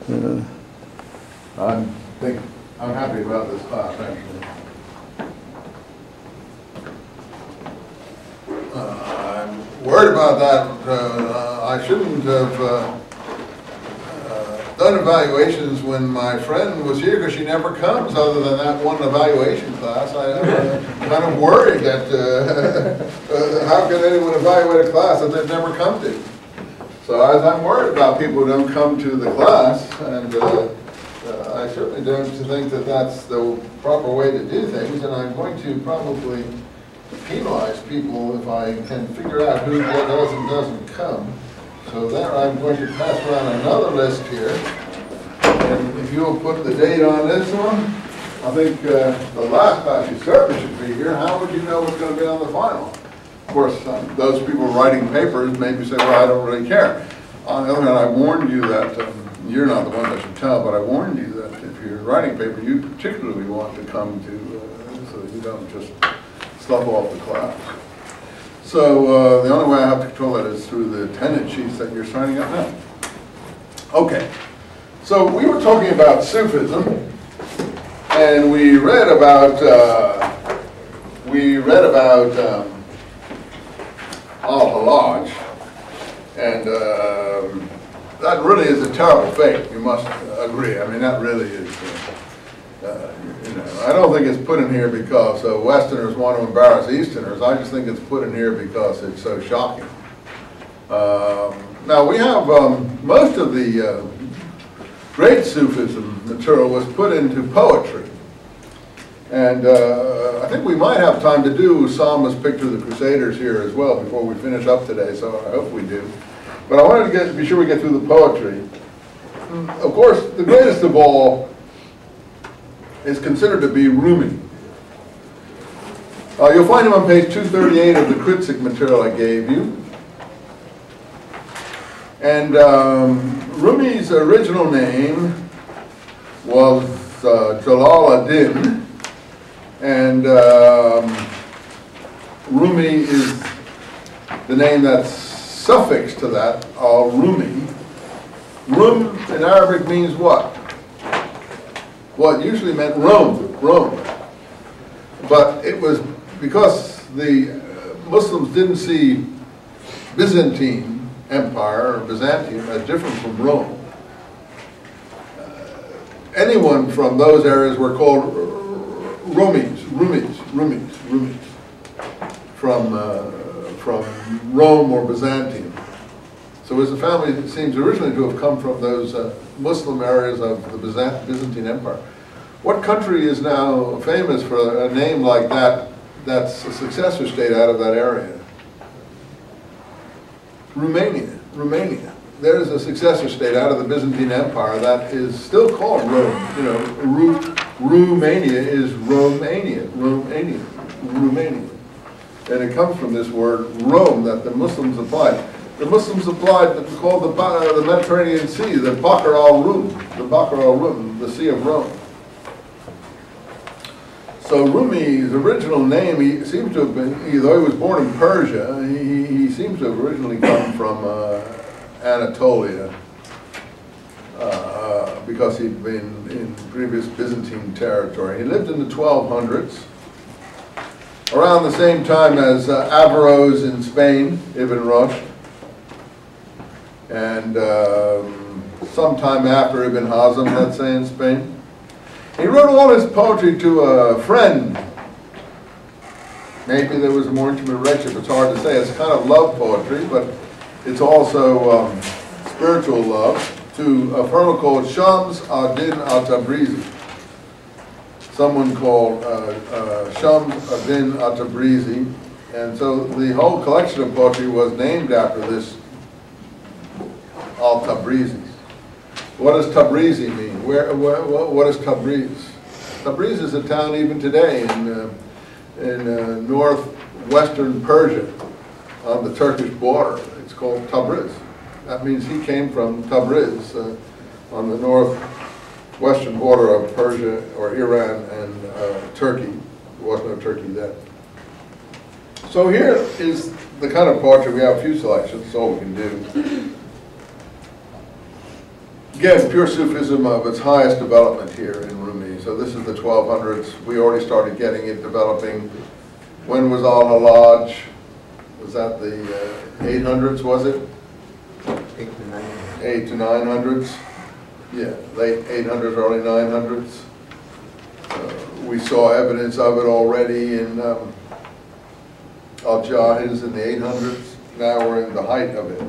I'm happy about this class, actually. I'm worried about that. I shouldn't have done evaluations when my friend was here, because she never comes other than that one evaluation class. I'm kind of worried that how can anyone evaluate a class that they've never come to? So I'm worried about people who don't come to the class, and I certainly don't think that that's the proper way to do things, and I'm going to probably penalize people if I can figure out who does and doesn't come. So there, I'm going to pass around another list here, and if you'll put the date on this one, I think the last class you certainly should be here. How would you know what's going to be on the final? Of course, those people writing papers maybe say, well, I don't really care. On the other hand, I warned you that, you're not the one that should tell, but I warned you that if you're writing paper, you particularly want to come to, so that you don't just slough off the class. So the only way I have to control that is through the attendance sheets that you're signing up now. Okay, so we were talking about Sufism, and we read about Al-Halaj, and that really is a terrible fate, you must agree. I mean, that really is, you know, I don't think it's put in here because Westerners want to embarrass Easterners. I just think it's put in here because it's so shocking. Now, we have most of the great Sufism material was put into poetry. And I think we might have time to do Salma's Picture of the Crusaders here as well before we finish up today, so I hope we do. But I wanted to be sure we get through the poetry. Of course, the greatest of all is considered to be Rumi. You'll find him on page 238 of the Kritzeck material I gave you. And Rumi's original name was Jalal ad-Din. And Rumi is the name that's suffixed to that, al-Rumi. Rum in Arabic means what? Well, it usually meant Rome. But it was because the Muslims didn't see Byzantine Empire, or Byzantium, as different from Rome. Anyone from those areas were called Rumis, from Rome or Byzantium. So it was a family that seems originally to have come from those Muslim areas of the Byzantine Empire. What country is now famous for a name like that, that's a successor state out of that area? Romania. There's a successor state out of the Byzantine Empire that is still called Rome. You know, Romania is Romania. And it comes from this word Rome that the Muslims applied. The Muslims applied what called the Mediterranean Sea, the Bahr al-Rum, the Sea of Rome. So Rumi's original name, he seems to have been, though he was born in Persia, he seems to have originally come from Anatolia, because he'd been in previous Byzantine territory. He lived in the 1200s, around the same time as Averroes in Spain, Ibn Rushd, and sometime after Ibn Hazm, let's say, in Spain. He wrote all his poetry to a friend. Maybe there was a more intimate relationship, it's hard to say. It's kind of love poetry, but it's also spiritual love, to a fellow called Shams ad-Din al-Tabrizi. Someone called Shams ad-Din al-Tabrizi. And so the whole collection of poetry was named after this al-Tabrizi. What does Tabrizi mean? What is Tabriz? Tabriz is a town even today in northwestern Persia on the Turkish border. It's called Tabriz. That means he came from Tabriz on the northwestern border of Persia or Iran and Turkey. There was no Turkey then. So here is the kind of poetry. We have a few selections, that's all we can do. Again, pure Sufism of its highest development here in Rumi. So this is the 1200s. We already started getting it developing. When was Al-Halaj? Was that the 800s, was it? 8 to 900s. Yeah, late 800s, early 900s. We saw evidence of it already in Al-Jahiz in the 800s. Now we're in the height of it.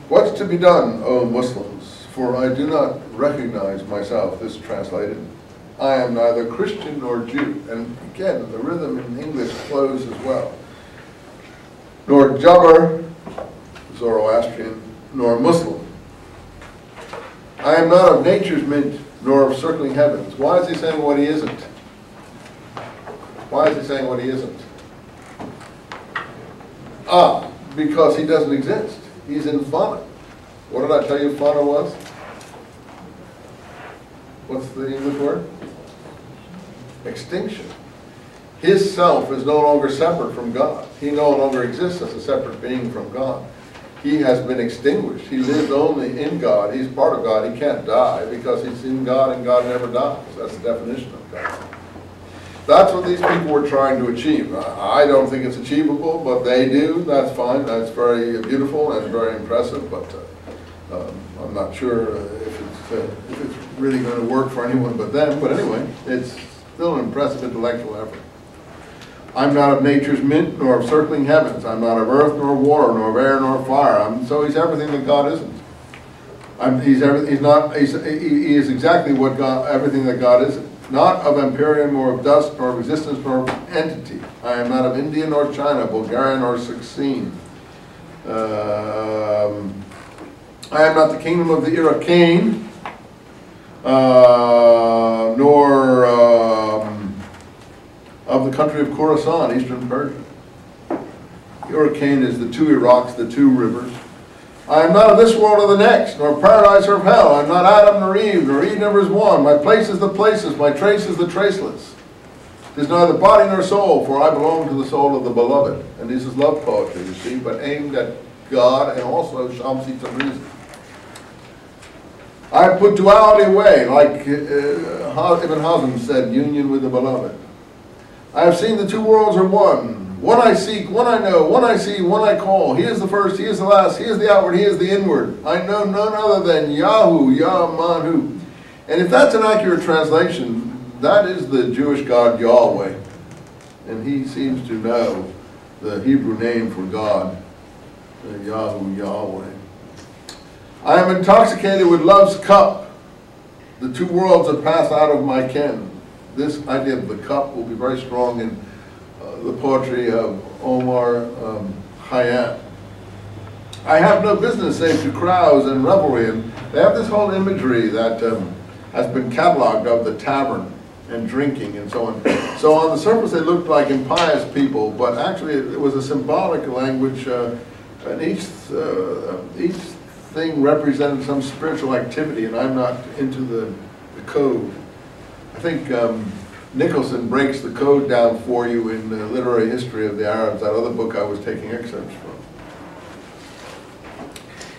What's to be done, O Muslims? For I do not recognize myself, this translated. I am neither Christian nor Jew. And again, the rhythm in English flows as well. Nor Jabbar, Zoroastrian, nor Muslim. I am not of nature's mint, nor of circling heavens. Why is he saying what he isn't? Why is he saying what he isn't? Because he doesn't exist. He's in Fana. What did I tell you Fana was? What's the English word? Extinction. His self is no longer separate from God. He no longer exists as a separate being from God. He has been extinguished. He lives only in God. He's part of God. He can't die because he's in God and God never dies. That's the definition of God. That's what these people were trying to achieve. I don't think it's achievable, but they do. That's fine. That's very beautiful and very impressive, but I'm not sure if it's really going to work for anyone but them. But anyway, it's still an impressive intellectual effort. I'm not of nature's mint, nor of circling heavens. I'm not of earth, nor water, nor of air, nor fire. So he's everything that God isn't. He is exactly what God, everything that God isn't. Not of empyrean, nor of dust, nor of existence, nor of entity. I am not of India, nor China, Bulgaria, nor Succine. I am not the kingdom of the Iraqine, nor of the country of Khorasan, eastern Persia. Iraqine is the two Iraqs, the two rivers. I am not of this world or the next, nor paradise or of hell. I am not Adam nor Eve, nor Eve never is one. My place is the placeless, my trace is the traceless. It is neither body nor soul, for I belong to the soul of the beloved. And this is love poetry, you see, but aimed at God and also Shamsi Tabrizi. I have put duality away, like Ibn Hazm said, union with the beloved. I have seen the two worlds are one. One I seek, one I know, one I see, one I call. He is the first, he is the last, he is the outward, he is the inward. I know none other than Yahu, Yah-Manu. And if that's an accurate translation, that is the Jewish God Yahweh. And he seems to know the Hebrew name for God, Yahu, Yahweh. I am intoxicated with love's cup. The two worlds have passed out of my ken. This idea of the cup will be very strong in the poetry of Omar Khayyam. I have no business save to carouse and revelry. And they have this whole imagery that has been cataloged of the tavern and drinking and so on. So on the surface they looked like impious people, but actually it was a symbolic language, and each thing represented some spiritual activity, and I'm not into the code. I think Nicholson breaks the code down for you in the Literary History of the Arabs, that other book I was taking excerpts from.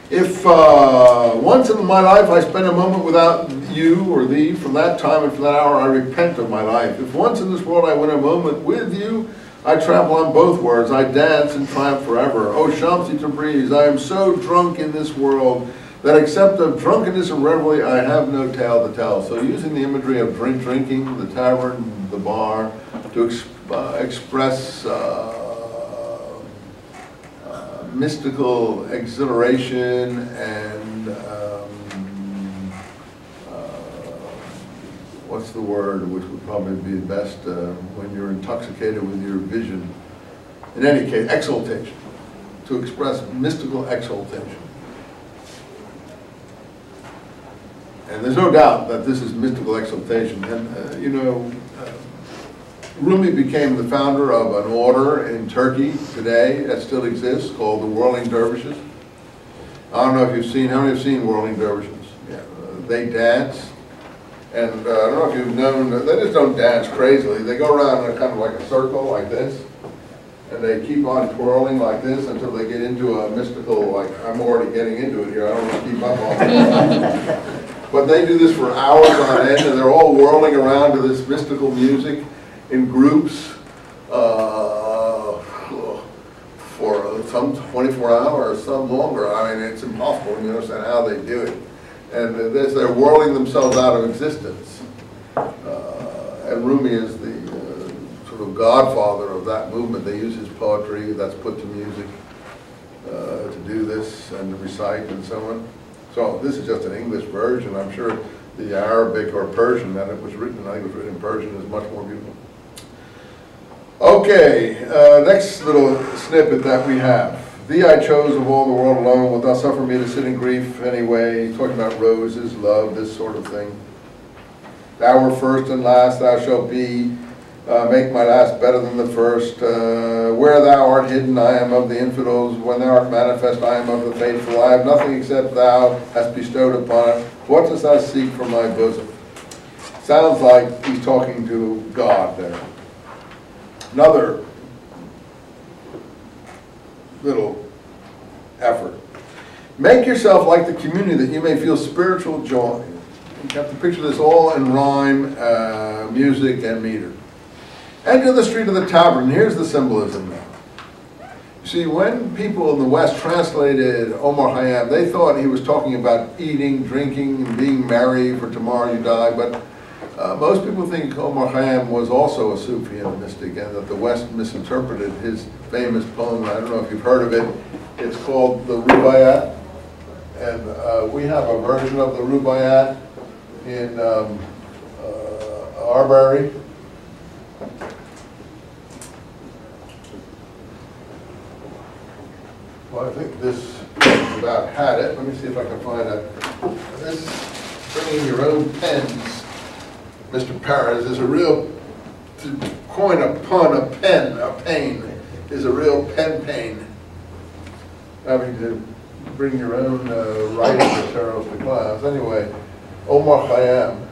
If once in my life I spend a moment without you or thee, from that time and from that hour I repent of my life. If once in this world I win a moment with you, I trample on both words, I dance and triumph forever. O Shamsi Tabriz, I am so drunk in this world that except of drunkenness and revelry, I have no tale to tell. So using the imagery of drinking, the tavern, the bar, to express mystical exhilaration and what's the word, which would probably be best when you're intoxicated with your vision. In any case, exaltation. To express mystical exaltation. And there's no doubt that this is mystical exaltation. And, you know, Rumi became the founder of an order in Turkey today that still exists called the Whirling Dervishes. I don't know if you've seen, how many have seen Whirling Dervishes? Yeah, they dance. And I don't know if you've known, they just don't dance crazily. They go around in a kind of like a circle like this. And they keep on twirling like this until they get into a mystical, like, I'm already getting into it here, I don't want to keep up on it. But they do this for hours on end, and they're all whirling around to this mystical music in groups for some 24 hours, some longer. I mean, it's impossible to understand how they do it. And they're whirling themselves out of existence. And Rumi is the sort of godfather of that movement. They use his poetry that's put to music to do this and to recite and so on. So this is just an English version. I'm sure the Arabic or Persian that it was written, I think it was written in Persian, is much more beautiful. Okay, next little snippet that we have. Thee I chose of all the world alone, wilt thou suffer me to sit in grief anyway? He's talking about roses, love, this sort of thing. Thou were first and last, thou shalt be. Make my last better than the first. Where thou art hidden, I am of the infidels. When thou art manifest, I am of the faithful. I have nothing except thou hast bestowed upon it. What dost thou seek from my bosom? Sounds like he's talking to God there. Another little effort. Make yourself like the community that you may feel spiritual joy. You have to picture this all in rhyme, music, and meter. Enter the street of the tavern. Here's the symbolism now. You see, when people in the West translated Omar Khayyam, they thought he was talking about eating, drinking, and being merry, for tomorrow you die. But most people think Omar Khayyam was also a Sufi and a mystic, and that the West misinterpreted his famous poem. I don't know if you've heard of it. It's called the Rubaiyat. And we have a version of the Rubaiyat in Arberry. Well, I think this about had it. Let me see if I can find it. This, bringing your own pens, Mr. Paris, is a real, to coin a pun, a pain, is a real pen pain. Having to bring your own writing materials to class. Anyway, Omar Khayyam.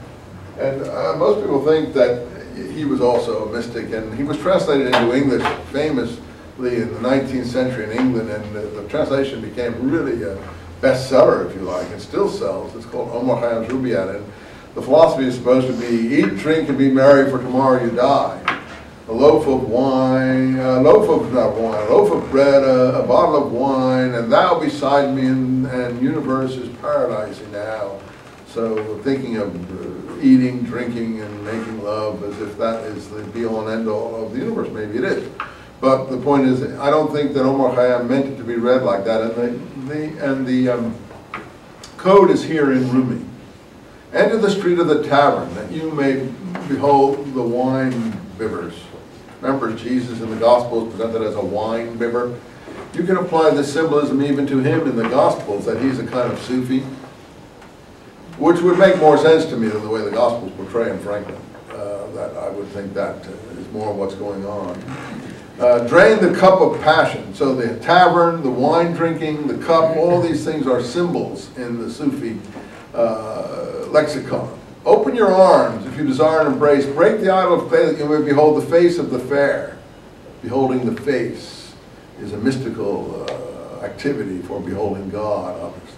And most people think that he was also a mystic, and he was translated into English famously in the 19th century in England, and the translation became really a bestseller, if you like. It still sells. It's called Omar Khayyam's Rubaiyat, and the philosophy is supposed to be eat, drink, and be merry, for tomorrow you die. A loaf of wine, a loaf of bread, a bottle of wine, and thou beside me, and universe is paradise now. So thinking of eating, drinking, and making love as if that is the be-all and end-all of the universe. Maybe it is. But the point is, I don't think that Omar Khayyam meant it to be read like that. And the code is here in Rumi. Enter the street of the tavern, that you may behold the wine bibbers. Remember, Jesus in the Gospels presented as a wine bibber. You can apply this symbolism even to him in the Gospels, that he's a kind of Sufi, which would make more sense to me than the way the Gospels portray him, frankly. That I would think that is more what's going on. Drain the cup of passion. So the tavern, the wine drinking, the cup, all these things are symbols in the Sufi lexicon. Open your arms if you desire an embrace. Break the idol of clay that you may behold the face of the fair. Beholding the face is a mystical activity for beholding God, obviously.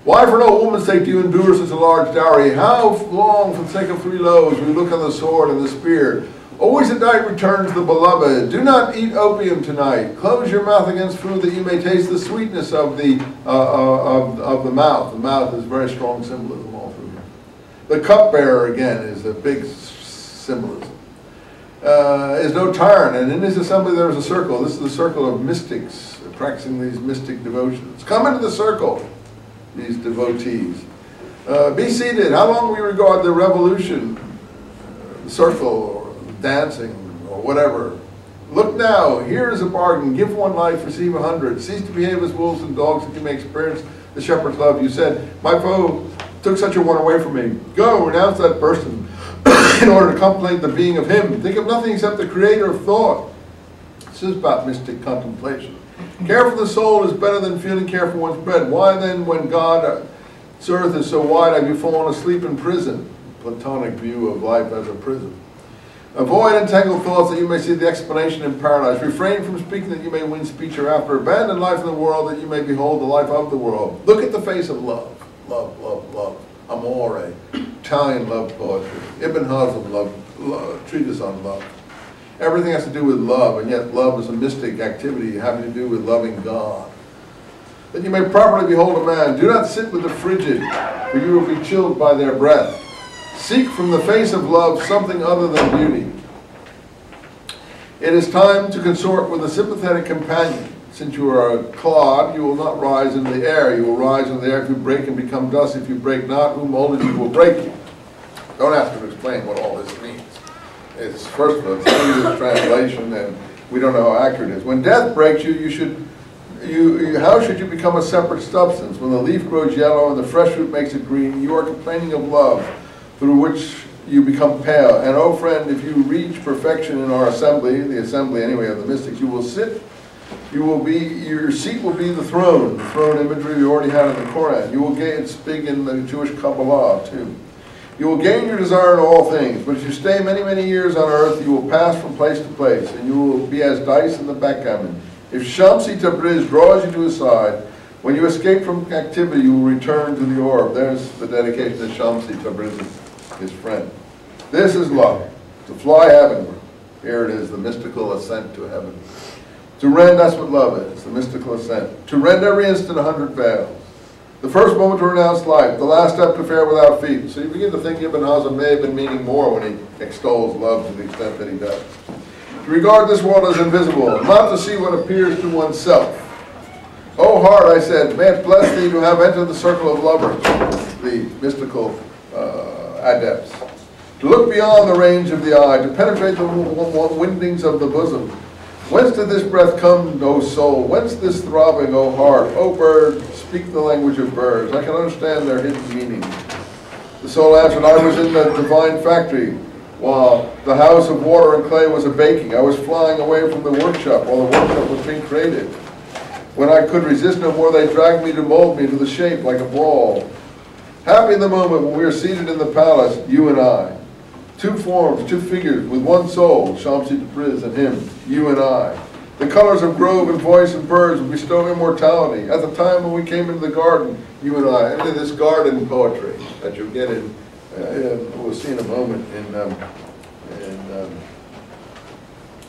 Why for no woman's sake do you endure such a large dowry? How long for the sake of 3 loaves will you look on the sword and the spear? Always at night returns the beloved. Do not eat opium tonight. Close your mouth against food that you may taste the sweetness of the mouth. The mouth is very strong symbolism all through here. The cupbearer, again, is a big symbolism. Is no tyrant, and in his assembly there is a circle. This is the circle of mystics practicing these mystic devotions. Come into the circle, these devotees. Be seated. How long we regard the revolution, the circle, or dancing, or whatever. Look now, here is a bargain. Give 1 life, receive 100. Cease to behave as wolves and dogs that you may experience the shepherd's love. You said, my foe took such a one away from me. Go, renounce that person in order to contemplate the being of him. Think of nothing except the creator of thought. This is about mystic contemplation. Care for the soul is better than feeling care for one's bread. Why then, when God's earth is so wide, have you fallen asleep in prison? Platonic view of life as a prison. Avoid entangled thoughts that you may see the explanation in paradise. Refrain from speaking that you may win speech hereafter. Abandon life in the world that you may behold the life of the world. Look at the face of love. Love, love, love. amore, Italian love poetry, Ibn Hazm treatise on love. Everything has to do with love, and yet love is a mystic activity having to do with loving God. That you may properly behold a man. Do not sit with the frigid, for you will be chilled by their breath. Seek from the face of love something other than beauty. It is time to consort with a sympathetic companion. Since you are a clod, you will not rise into the air. You will rise into the air if you break and become dust. If you break not, who molded you will break you. Don't ask me to explain what all this means. It's first of all, it's English translation, and we don't know how accurate it is. When death breaks you, how should you become a separate substance? When the leaf grows yellow and the fresh root makes it green, you are complaining of love, through which you become pale. And oh friend, if you reach perfection in our assembly, the assembly anyway of the mystics, you will sit, your seat will be the throne imagery we already had in the Koran. You will gain, it's big in the Jewish Kabbalah too. You will gain your desire in all things, but if you stay many, many years on earth, you will pass from place to place, and you will be as dice in the backgammon. If Shamsi Tabriz draws you to his side, when you escape from captivity, you will return to the orb. There's the dedication to Shamsi Tabriz, his friend. This is love, to fly heavenward. Here it is, the mystical ascent to heaven. To rend, that's what love is, the mystical ascent. To rend every instant 100 veils. The first moment to renounce life, the last step to fare without feet. So you begin to think Ibn Hazm may have been meaning more when he extols love to the extent that he does. To regard this world as invisible, not to see what appears to oneself. O heart, I said, may it bless thee to have entered the circle of lovers, the mystical adepts. To look beyond the range of the eye, to penetrate the windings of the bosom. Whence did this breath come, O soul? Whence this throbbing, O heart? O bird, speak the language of birds. I can understand their hidden meanings. The soul answered, I was in the divine factory while the house of water and clay was a-baking. I was flying away from the workshop while the workshop was being created. When I could resist no more, they dragged me to mold me to the shape like a ball. Happy in the moment when we are seated in the palace, you and I. Two forms, two figures, with one soul, Shamsi Tabriz and him, you and I. The colors of grove and voice and birds will bestow immortality. At the time when we came into the garden, you and I, into this garden poetry that you get in, we'll see in a moment in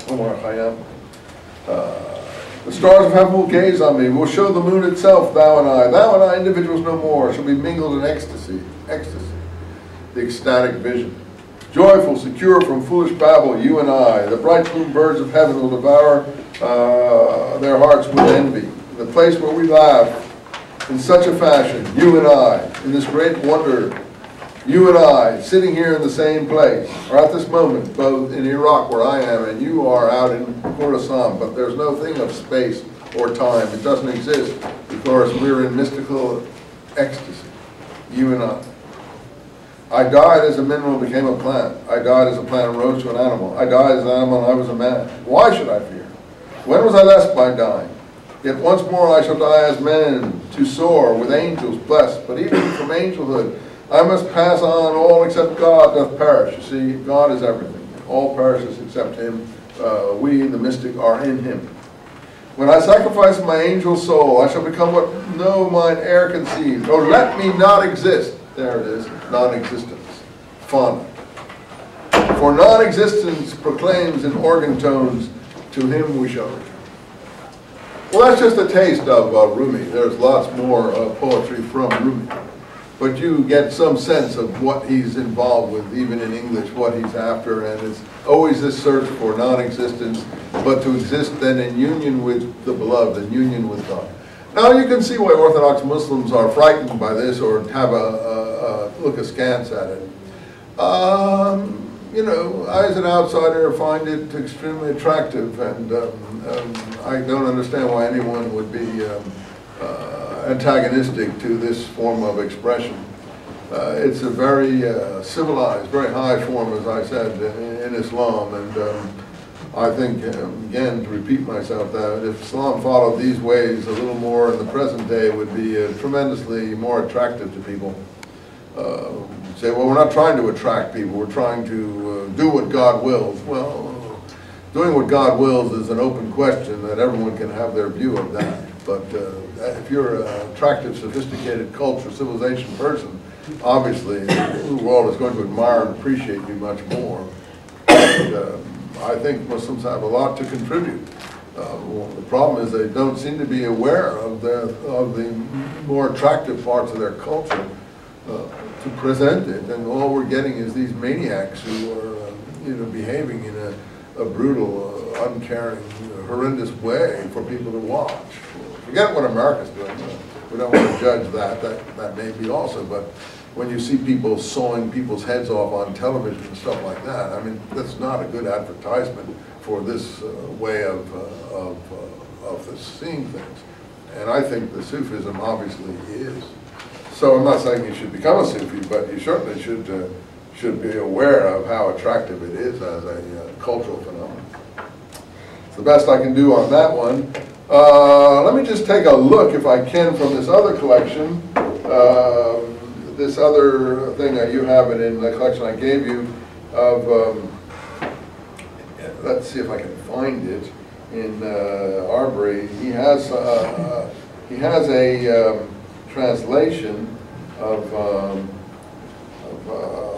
Omar Khayyam. The stars of heaven will gaze on me. We'll show the moon itself, thou and I. Thou and I, individuals no more, shall be mingled in ecstasy. The ecstatic vision. Joyful, secure from foolish babble, you and I. The bright plumed birds of heaven will devour their hearts with envy. The place where we laugh in such a fashion, you and I, in this great wonder, you and I, sitting here in the same place, or at this moment, both in Iraq where I am and you are out in Khorasan, but there's no thing of space or time. It doesn't exist because we're in mystical ecstasy, you and I. I died as a mineral and became a plant. I died as a plant and rose to an animal. I died as an animal and I was a man. Why should I fear? When was I less by dying? Yet once more I shall die as men, to soar with angels blessed. But even from angelhood, I must pass on. All except God doth perish. You see, God is everything. All perishes except him. We, the mystic, are in him. When I sacrifice my angel soul, I shall become what no mine air conceives. Oh, let me not exist. There it is, non-existence. Fauna. For non-existence proclaims in organ tones, to him we shall return. Well, that's just a taste of Rumi. There's lots more poetry from Rumi. But you get some sense of what he's involved with, even in English, what he's after, and it's always this search for non-existence, but to exist then in union with the beloved, in union with God. Now you can see why Orthodox Muslims are frightened by this or have look askance at it. You know, I as an outsider find it extremely attractive, and I don't understand why anyone would be antagonistic to this form of expression. It's a very civilized, very high form, as I said, in Islam, and I think, again, to repeat myself, that if Islam followed these ways a little more in the present day, it would be tremendously more attractive to people. Say, well, we're not trying to attract people, we're trying to do what God wills. Well, doing what God wills is an open question that everyone can have their view of that. But if you're an attractive, sophisticated culture, civilization person, obviously the world is going to admire and appreciate you much more. And, I think Muslims have a lot to contribute. Well, the problem is they don't seem to be aware of the more attractive parts of their culture to present it, and all we're getting is these maniacs who are behaving in a brutal, uncaring, horrendous way for people to watch. Forget what America's doing. We don't want to judge that. That may be also, but when you see people sawing people's heads off on television and stuff like that, I mean, that's not a good advertisement for this way of seeing things. And I think the Sufism obviously is. So I'm not saying you should become a Sufi, but you certainly should be aware of how attractive it is as a cultural phenomenon. It's the best I can do on that one. Let me just take a look, if I can, from this other collection. This other thing that you have it in the collection I gave you of, let's see if I can find it, in Arberry. He has a translation of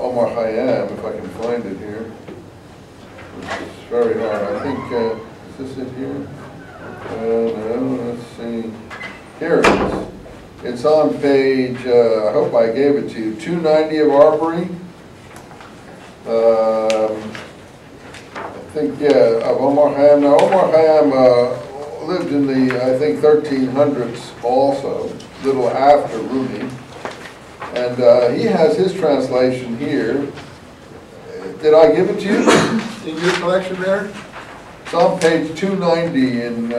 Omar Khayyam, if I can find it here. It's very hard. I think, is this it here? No, let's see. Here it is. It's on page, I hope I gave it to you, 290 of Arberry. I think, yeah, of Omar Khayyam. Now, Omar Khayyam lived in the, I think, 1300s also, a little after Rumi. And he has his translation here. Did I give it to you in your collection there? It's on page 290 in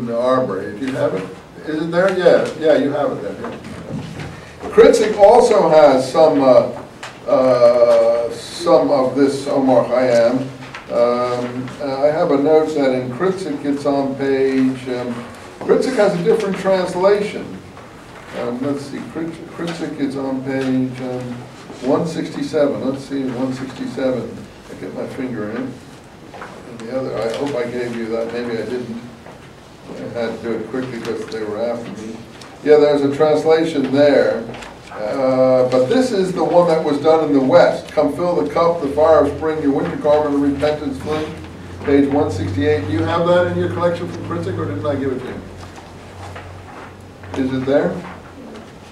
Arberry. Do you have it? Is it there? Yeah, you have it there. Yeah. Kritzeck also has some of this Omar Khayyam. I have a note that in Kritzeck it's on page. Kritzeck has a different translation. Let's see. Kritzeck is on page 167. Let's see, 167. I get my finger in. And the other, I hope I gave you that. Maybe I didn't. I had to do it quickly because they were after me. Yeah, there's a translation there. But this is the one that was done in the West. Come fill the cup, the fire of spring, your winter garment of repentance fling. Page 168. Do you have that in your collection from Kritzeck, or didn't I give it to you? Is it there?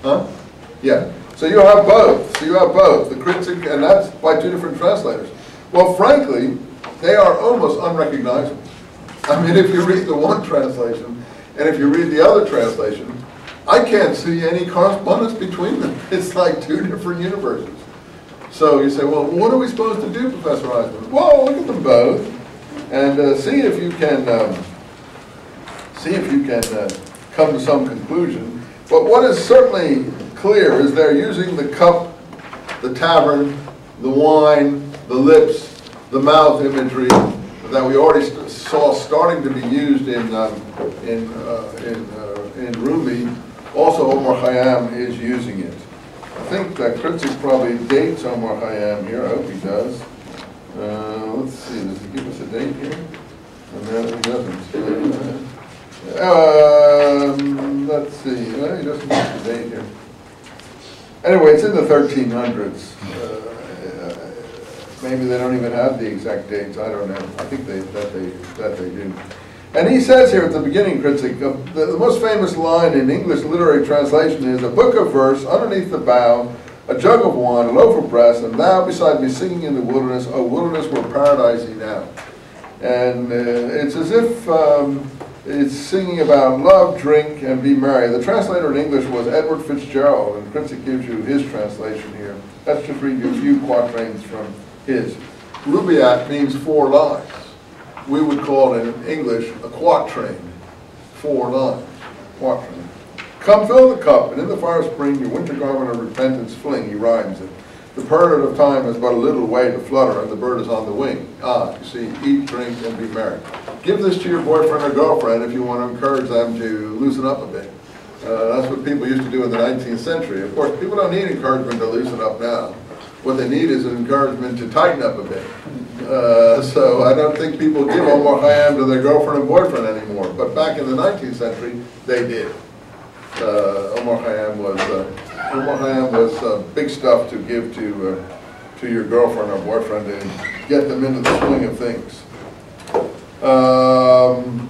Huh? Yeah. So you have both. The Kritzeck, and that's by two different translators. Well, frankly, they are almost unrecognizable. I mean, if you read the one translation, and if you read the other translation, I can't see any correspondence between them. It's like two different universes. So you say, well, what are we supposed to do, Professor Eisenman? Well, look at them both, and see if you can come to some conclusion. But what is certainly clear is they're using the cup, the tavern, the wine, the lips, the mouth imagery that we already saw starting to be used in Rumi. Also, Omar Khayyam is using it. I think that Kritzeck probably dates Omar Khayyam here. I hope he does. Let's see. Does he give us a date here? No, he doesn't. Let's see. Well, he doesn't give us a date here. Anyway, it's in the 1300s. Maybe they don't even have the exact dates. I don't know. I think that they do. And he says here at the beginning, Kritzeck, the most famous line in English literary translation is, a book of verse underneath the bough, a jug of wine, a loaf of bread, and thou beside me singing in the wilderness, O wilderness where paradise ye now. And it's as if it's singing about love, drink, and be merry. The translator in English was Edward Fitzgerald, and Kritzeck gives you his translation here. Let's just read you a few quatrains from his. Rubaiyat means 4 lines. We would call it in English a quatrain. 4 lines. Quatrain. Come fill the cup, and in the fire spring your winter garment of repentance fling. He rhymes it. The period of time is but a little way to flutter, and the bird is on the wing. Ah, you see, eat, drink, and be merry. Give this to your boyfriend or girlfriend if you want to encourage them to loosen up a bit. That's what people used to do in the 19th century. Of course, people don't need encouragement to loosen up now. What they need is an encouragement to tighten up a bit. So I don't think people give Omar Khayyam to their girlfriend and boyfriend anymore. But back in the 19th century, they did. Omar Khayyam was Omar Khayyam was big stuff to give to your girlfriend or boyfriend and get them into the swing of things.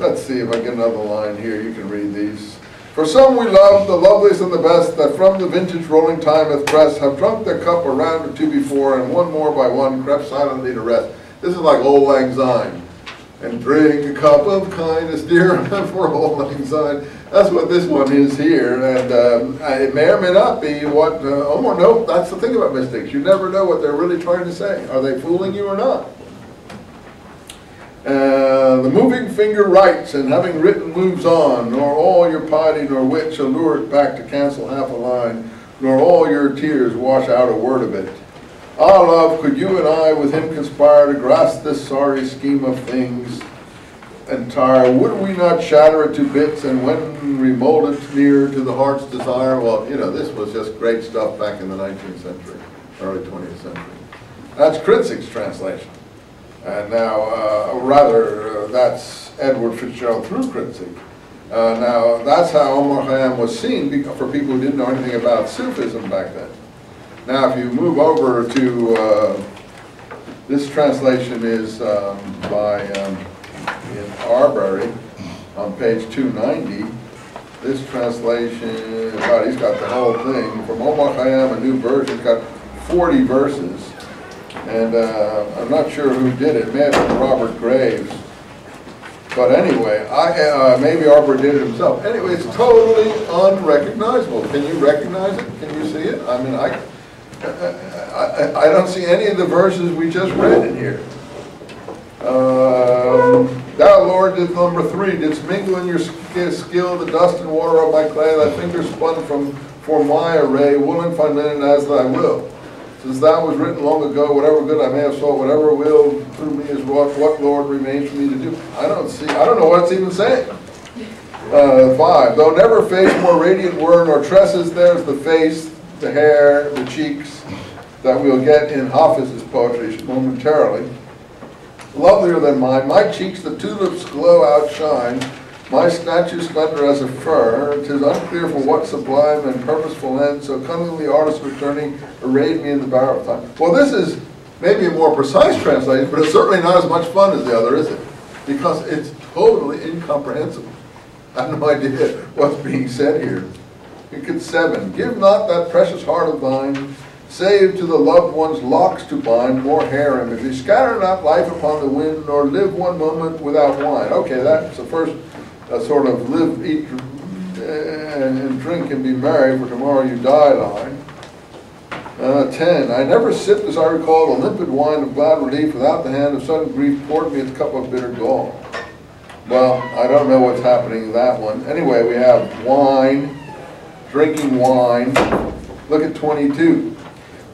Let's see if I get another line here. You can read these. For some we love, the loveliest and the best, that from the vintage rolling time hath pressed, have drunk their cup a round or two before, and one more by one crept silently to rest. This is like Old Lang Syne. And drink a cup of kindness, dear, for Old Lang Syne. That's what this one is here, and it may or may not be what, no, that's the thing about mystics. You never know what they're really trying to say. Are they fooling you or not? The moving finger writes, and having written moves on, nor all your piety nor wit shall lure it back to cancel half a line, nor all your tears wash out a word of it. Ah, love, could you and I with him conspire to grasp this sorry scheme of things entire, would we not shatter it to bits, and when we mold it near to the heart's desire? Well, you know, this was just great stuff back in the 19th century, early 20th century. That's Kritzeck's translation. And now, that's Edward Fitzgerald through Kritzeck. Now, that's how Omar Khayyam was seen for people who didn't know anything about Sufism back then. Now, if you move over to, this translation is by in Arberry on page 290. This translation, God, he's got the whole thing. From Omar Khayyam, a new version, it's got 40 verses. And I'm not sure who did it. It may have been Robert Graves. But anyway, maybe Arberry did it himself. Anyway, it's totally unrecognizable. Can you recognize it? Can you see it? I mean, I don't see any of the verses we just read in here. Thou, Lord, did number 3, didst mingle in your skill the dust and water of my clay, thy fingers spun for my array, woolen fine linen as thy will. Since that was written long ago, whatever good I may have sought, whatever will through me is wrought, what, Lord, remains for me to do? I don't know what it's even saying. 5, though never face more radiant were, nor tresses, there's the face, the hair, the cheeks, that we'll get in Hafiz's poetry momentarily. Lovelier than mine, my cheeks the tulips glow outshine, my statue splendor as a fir, 'tis unclear for what sublime and purposeful end, so cunningly artist returning, arrayed me in the bower of time. Well, this is maybe a more precise translation, but it's certainly not as much fun as the other, is it? Because it's totally incomprehensible. I have no idea what's being said here. Look at 7, give not that precious heart of thine, save to the loved one's locks to bind, more hair imagery, scatter not life upon the wind, nor live one moment without wine. Okay, that's the first sort of live, eat, and drink and be merry, for tomorrow you die line. 10, I never sipped, as I recall, the limpid wine of glad relief without the hand of sudden grief poured me its cup of bitter gall. Well, I don't know what's happening in that one. Anyway, we have wine, drinking wine. Look at 22.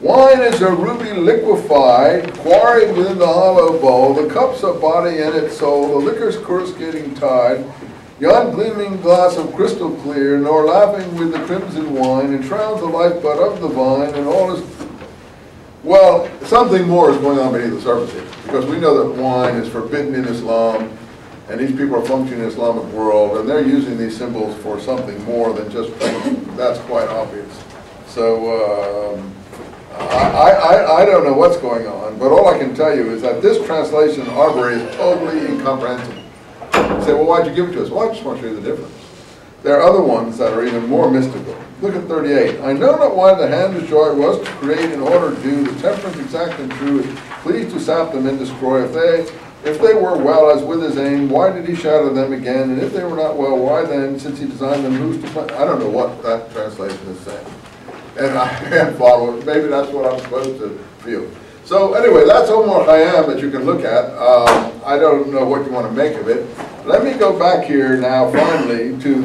Wine is a ruby liquefied, quarried within the hollow bowl, the cup's a body and its soul, the liquor's coruscating tide, yon gleaming glass of crystal clear, nor laughing with the crimson wine, enshrouds the lifeblood of the vine, and all is... Well, something more is going on beneath the surface here, because we know that wine is forbidden in Islam, and these people are functioning in the Islamic world, and they're using these symbols for something more than just drinking. That's quite obvious. So, I don't know what's going on, but all I can tell you is that this translation of Arberry is totally incomprehensible. You say, well, why'd you give it to us? Well, I just want to show you the difference. There are other ones that are even more mystical. Look at 38. I know not why the hand of joy was to create in order due, the temperance exact and true, pleased to sap them and destroy. If they were well as with his aim, why did he shatter them again? And if they were not well, why then, since he designed them, who's to find? I don't know what that translation is saying. And I can't follow it. Maybe that's what I'm supposed to feel. So anyway, that's Omar Khayyam that you can look at. I don't know what you want to make of it. Let me go back here now, finally, to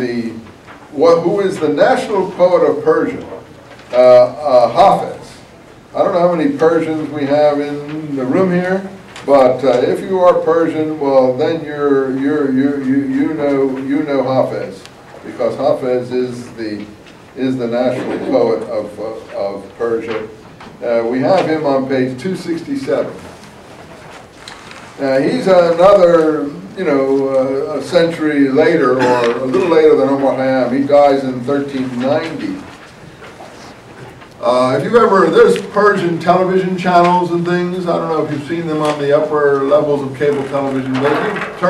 who is the national poet of Persia, Hafiz. I don't know how many Persians we have in the room here, but if you are Persian, well, then you know Hafiz, because Hafiz is the national poet of Persia. We have him on page 267. He's another, a century later, or a little later than Omar Khayyam. He dies in 1390. If you've ever, there's Persian television channels and things. I don't know if you've seen them on the upper levels of cable television, but if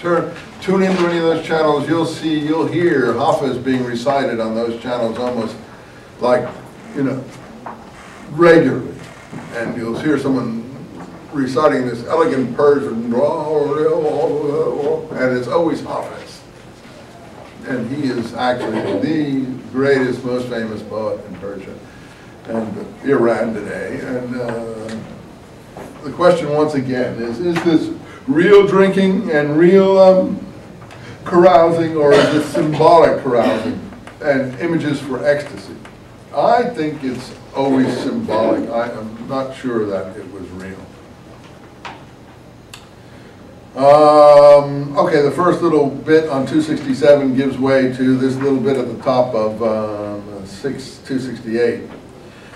you tune into any of those channels, you'll hear Hafiz being recited on those channels almost like, you know, regularly. And you'll hear someone reciting this elegant Persian, and it's always Hafiz. And he is actually the greatest, most famous poet in Persia and Iran today. And the question once again is this real drinking and real carousing, or is it symbolic carousing and images for ecstasy? I think it's always symbolic. I am not sure that it was real. Okay, the first little bit on 267 gives way to this little bit at the top of 268.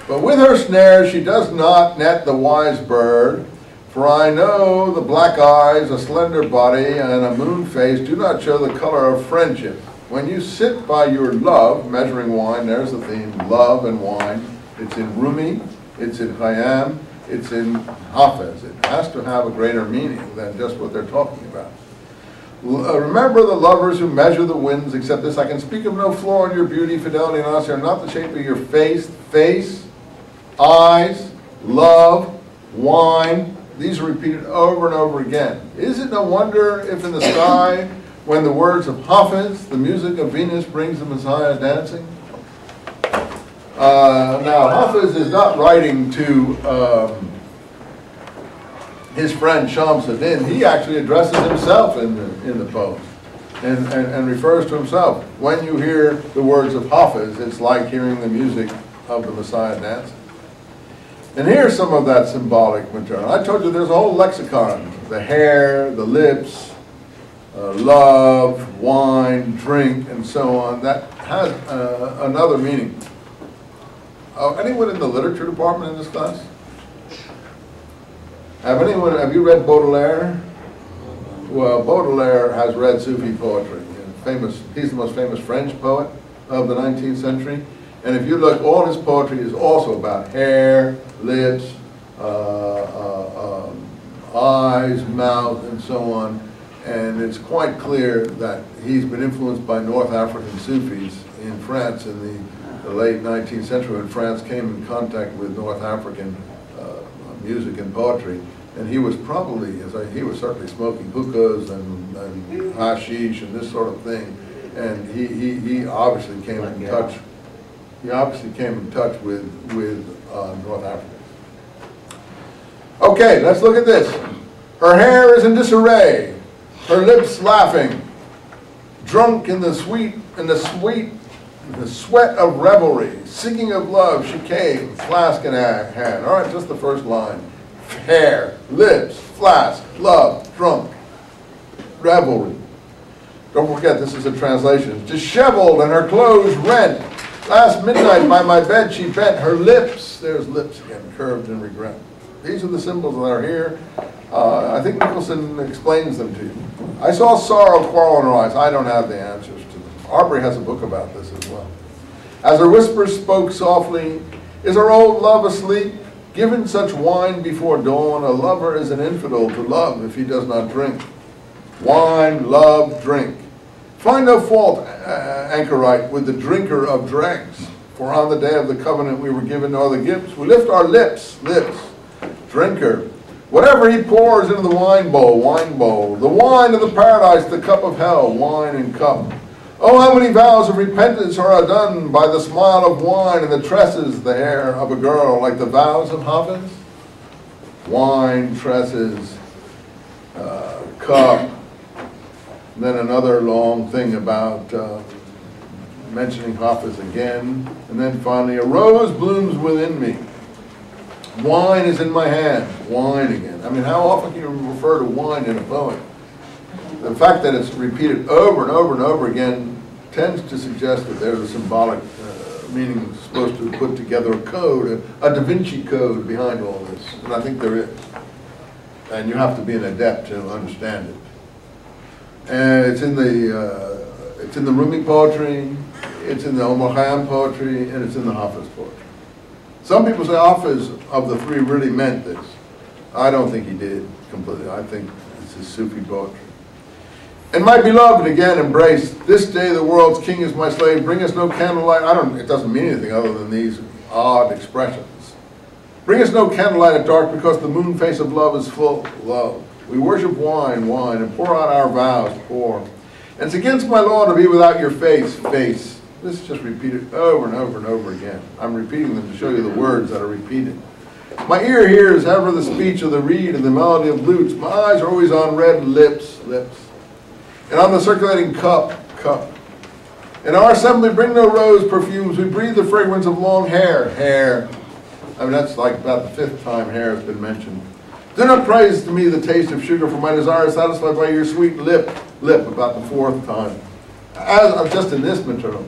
But with her snare she does not net the wise bird, for I know the black eyes, a slender body, and a moon face do not show the color of friendship. When you sit by your love, measuring wine, there's the theme, love and wine. It's in Rumi, it's in Khayyam, it's in Hafiz. It has to have a greater meaning than just what they're talking about. Remember the lovers who measure the winds, except this, I can speak of no flaw in your beauty, fidelity, and honesty are not the shape of your face, eyes, love, wine. These are repeated over and over again. Is it no wonder if in the sky, when the words of Hafiz, the music of Venus brings the Messiah dancing? Now, Hafiz is not writing to his friend Shamsuddin. He actually addresses himself in the poem and refers to himself. When you hear the words of Hafiz, it's like hearing the music of the Messiah dancing. And here's some of that symbolic material. I told you there's a whole lexicon. The hair, the lips, love, wine, drink, and so on. That has another meaning. Anyone in the literature department in this class? Have you read Baudelaire? Well, Baudelaire has read Sufi poetry. He's the most famous French poet of the 19th century. And if you look, all his poetry is also about hair, lips, eyes, mouth, and so on. And it's quite clear that he's been influenced by North African Sufis in France in the late 19th century, when France came in contact with North African music and poetry. And he was probably, he was certainly smoking hookahs and hashish and this sort of thing. And he obviously came in touch. He obviously came in touch with North Africa. Okay, let's look at this. Her hair is in disarray, her lips laughing, drunk in the sweat of revelry, singing of love, she came, flask in hand. All right, just the first line. Hair, lips, flask, love, drunk, revelry. Don't forget, this is a translation. Disheveled and her clothes rent. Last midnight by my bed she bent. Her lips, there's lips again, curved in regret. These are the symbols that are here. I think Nicholson explains them to you. I saw sorrow quarrel in her eyes. I don't have the answers to them. Arberry has a book about this as well. As her whispers spoke softly, is her old love asleep? Given such wine before dawn, a lover is an infidel to love if he does not drink. Wine, love, drink. Find no fault, anchorite, with the drinker of dregs. For on the day of the covenant we were given no other gifts. We lift our lips, drinker. Whatever he pours into the wine bowl, the wine of the paradise, the cup of hell, wine and cup. Oh, how many vows of repentance are done by the smile of wine and the tresses, the hair of a girl, like the vows of Hafiz? Wine, tresses, cup. And then another long thing about mentioning Hafiz again. And then finally, a rose blooms within me. Wine is in my hand. Wine again. I mean, how often can you refer to wine in a poem? The fact that it's repeated over and over and over again tends to suggest that there's a symbolic meaning supposed to put together a code, a Da Vinci code behind all this. And I think there is. And you have to be an adept to understand it. And it's in the Rumi poetry, it's in the Omar Khayyam poetry, and it's in the Hafiz poetry. Some people say Hafiz of the three really meant this. I don't think he did completely. I think this is Sufi poetry. And my beloved, again, embrace, this day the world's king is my slave, bring us no candlelight. It doesn't mean anything other than these odd expressions. Bring us no candlelight at dark, because the moon face of love is full love. We worship wine, and pour out our vows, pour. And it's against my law to be without your face, face. This is just repeated over and over and over again. I'm repeating them to show you the words that are repeated. My ear hears ever the speech of the reed and the melody of lutes. My eyes are always on red lips, lips. And on the circulating cup, cup. In our assembly, bring no rose perfumes. We breathe the fragrance of long hair, hair. I mean, that's like about the 5th time hair has been mentioned. Do not praise to me the taste of sugar, for my desire is satisfied by your sweet lip, lip, about the 4th time. Just in this material.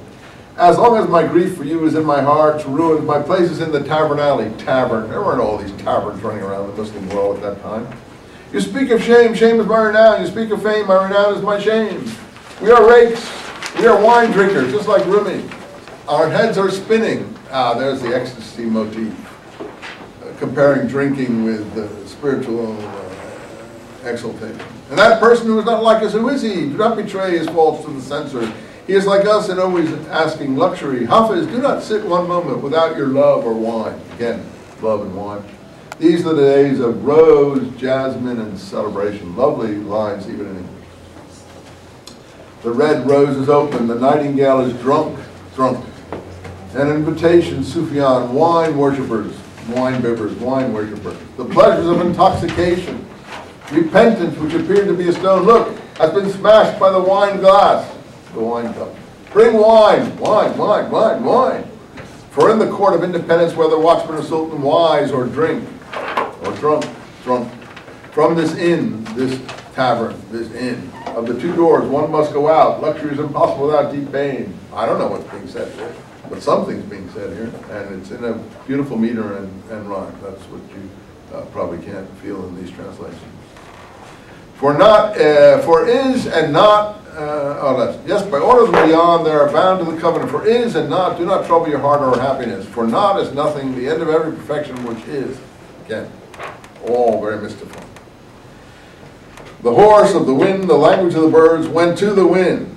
As long as my grief for you is in my heart's ruins, my place is in the tavern alley, tavern. There weren't all these taverns running around the Muslim world at that time. You speak of shame, shame is my renown. You speak of fame, my renown is my shame. We are rakes, we are wine drinkers, just like Rumi. Our heads are spinning. There's the ecstasy motif. Comparing drinking with spiritual exaltation. And that person who is not like us, who is he? Do not betray his faults to the censor. He is like us and always asking luxury. Hafiz, do not sit one moment without your love or wine. Again, love and wine. These are the days of rose, jasmine, and celebration. Lovely lines, even in English. The red rose is open. The nightingale is drunk, drunk. An invitation, Sufyan, wine worshippers, wine bibbers, wine worshippers. The pleasures of intoxication. Repentance, which appeared to be a stone, look, has been smashed by the wine glass, the wine cup. Bring wine, wine, wine, wine, wine. For in the court of independence, whether watchman or sultan, wise or drink, or drunk, drunk. From this inn, this tavern, this inn, of the 2 doors, one must go out. Luxury is impossible without deep pain. I don't know what's being said here, but something's being said here, and it's in a beautiful meter and rhyme. That's what you probably can't feel in these translations. For not, for is and not, yes, by order of the beyond, they are bound to the covenant. For is and not, do not trouble your heart or happiness. For not is nothing, the end of every perfection which is. Again, all very mystifying. The horse of the wind, the language of the birds, went to the wind.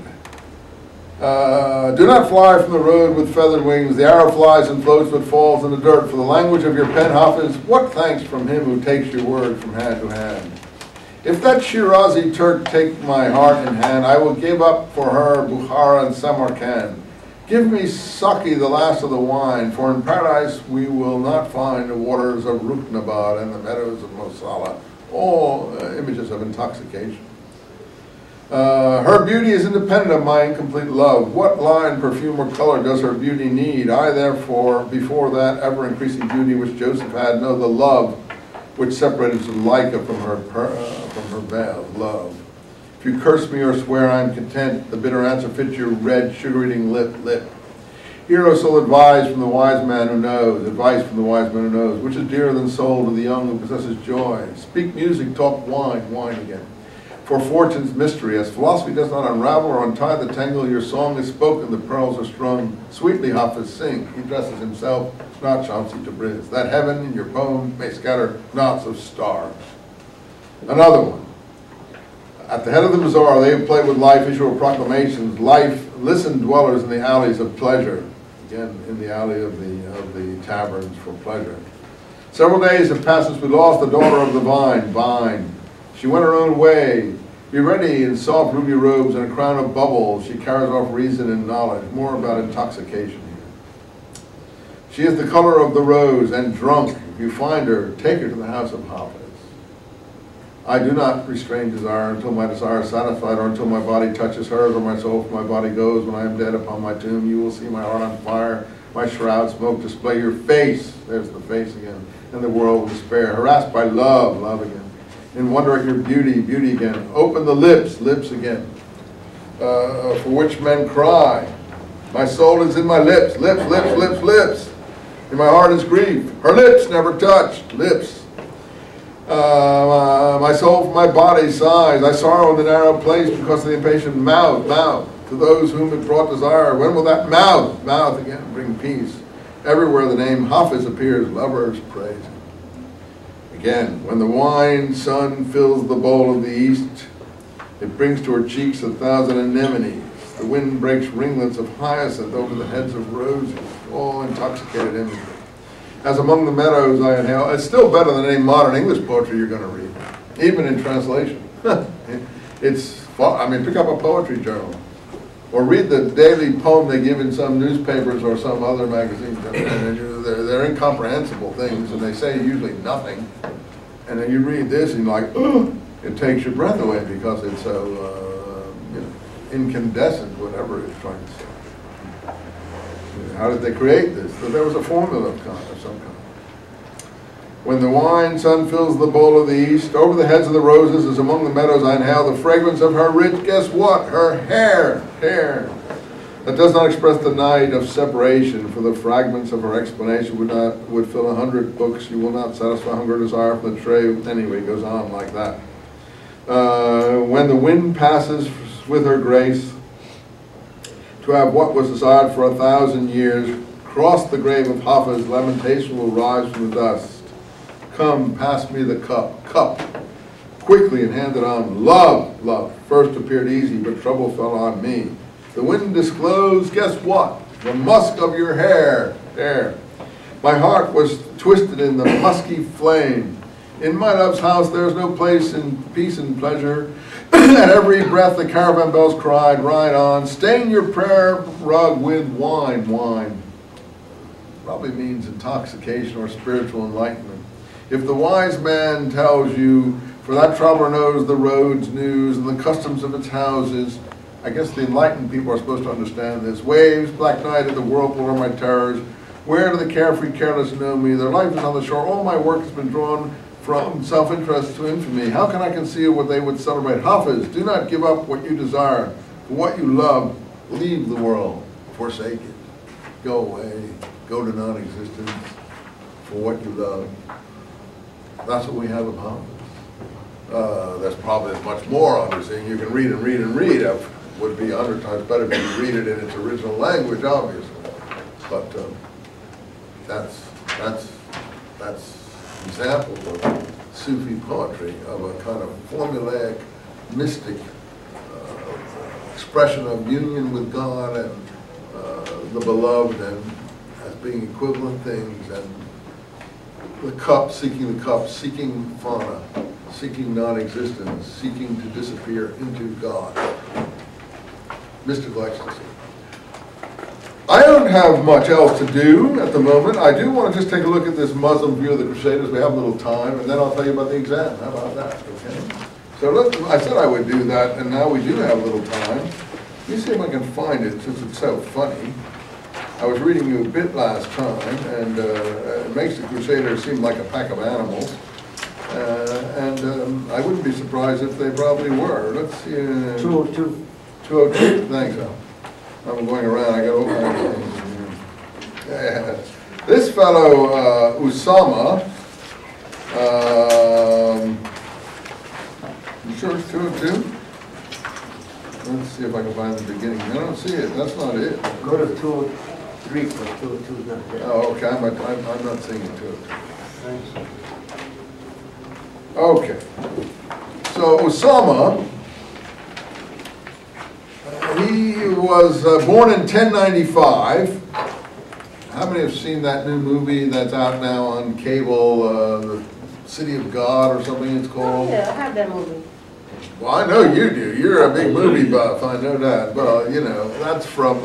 Do not fly from the road with feathered wings. The arrow flies and floats but falls in the dirt. For the language of your pen, Hafiz, what thanks from him who takes your word from hand to hand. If that Shirazi Turk take my heart in hand, I will give up for her Bukhara and Samarkand. Give me Saki, the last of the wine, for in paradise we will not find the waters of Ruknabad and the meadows of Mosala, all images of intoxication. Her beauty is independent of my incomplete love. What line, perfume, or color does her beauty need? I therefore, before that ever-increasing beauty which Joseph had, know the love which separated Zuleika from her veil, love. If you curse me or swear I am content, the bitter answer fits your red, sugar-eating lip. Hear, O soul, advice from the wise man who knows, advice from the wise man who knows, which is dearer than soul to the young who possesses joy. Speak music, talk wine, wine again. For fortune's mystery, as philosophy does not unravel or untie the tangle, your song is spoken, the pearls are strung. Sweetly Hafiz sing, he dresses himself, not Shamsi Tabriz. That heaven in your poem may scatter knots of stars. Another one. At the head of the bazaar, they have played with life, issue of proclamations. Life, listen, dwellers in the alleys of pleasure. Again, in the alley of the taverns for pleasure. Several days have passed since we lost the daughter of the vine, vine. She went her own way. Be ready in soft ruby robes and a crown of bubbles. She carries off reason and knowledge. More about intoxication here. She is the color of the rose and drunk. If you find her, take her to the house of Hafiz. I do not restrain desire until my desire is satisfied or until my body touches hers or my soul from my body goes. When I am dead upon my tomb, you will see my heart on fire, my shroud smoke, display your face. There's the face again. And the world will despair. Harassed by love, love again. In wonder at your beauty, beauty again. Open the lips, lips again. For which men cry. My soul is in my lips, lips, lips, lips, lips. In my heart is grief. Her lips never touched, lips. My soul from my body sighs. I sorrow in the narrow place because of the impatient mouth, mouth. To those whom it brought desire, when will that mouth, mouth again, bring peace? Everywhere the name Hafiz appears, lovers praise him. Again, when the wine sun fills the bowl of the east, it brings to her cheeks 1,000 anemones. The wind breaks ringlets of hyacinth over the heads of roses, all intoxicated imagery. As among the meadows I inhale, it's still better than any modern English poetry you're going to read, even in translation. I mean, pick up a poetry journal, or read the daily poem they give in some newspapers or some other magazines. They're incomprehensible things, and they say usually nothing. And then you read this, and you're like, oh, it takes your breath away because it's so incandescent, whatever it's trying to say. How did they create this? So there was a formula of some kind. When the wine sun fills the bowl of the east, over the heads of the roses, as among the meadows I inhale the fragrance of her rich, guess what? Her hair. That does not express the night of separation, for the fragments of her explanation would fill 100 books. You will not satisfy hunger or desire from the tray. Anyway, it goes on like that. When the wind passes with her grace, to have what was desired for 1,000 years, cross the grave of Hafiz, lamentation will rise from the dust. Come, pass me the cup, quickly and hand it on. Love, first appeared easy, but trouble fell on me. The wind disclosed, guess what? The musk of your hair. My heart was twisted in the musky flame. In my love's house there is no place in peace and pleasure. At every breath the caravan bells cried, ride on, stain your prayer rug with wine. Wine probably means intoxication or spiritual enlightenment. If the wise man tells you, for that traveler knows the road's news and the customs of its houses, I guess the enlightened people are supposed to understand this. Waves, black night, and the whirlpool are my terrors. Where do the carefree, careless know me? Their life is on the shore. All my work has been drawn from self-interest to infamy. How can I conceal what they would celebrate? Hafiz, do not give up what you desire. For what you love, leave the world, forsake it. Go away, go to non-existence for what you love. That's what we have of Hafiz. There's probably much more on this thing. You can read and read and read. It would be 100 times better if you read it in its original language, obviously. But that's example of Sufi poetry, of a kind of formulaic, mystic expression of union with God and the beloved, and as being equivalent things, and the cup, seeking fauna, seeking non-existence, seeking to disappear into God. Mystical ecstasy. I don't have much else to do at the moment. I do want to just take a look at this Muslim view of the Crusaders. We have a little time, and then I'll tell you about the exam. How about that? Okay. So I said I would do that, and now we do have a little time. Let me see if I can find it, since it's so funny. I was reading you a bit last time, and it makes the Crusaders seem like a pack of animals. I wouldn't be surprised if they probably were. Let's see. 202. 202, thanks. I'm going around, I got to open everything. Yeah. This fellow, Usama, you sure it's 202? Let's see if I can find the beginning. I don't see it, that's not it. Go to 203, but 202 is not there. Oh, okay, I'm not seeing it 202. Thanks. Okay. So Usama, he was born in 1095. How many have seen that new movie that's out now on cable, The City of God or something it's called? Oh, yeah, I have that movie. Well, I know you do. You're a big movie buff, I know that. Well, you know, that's from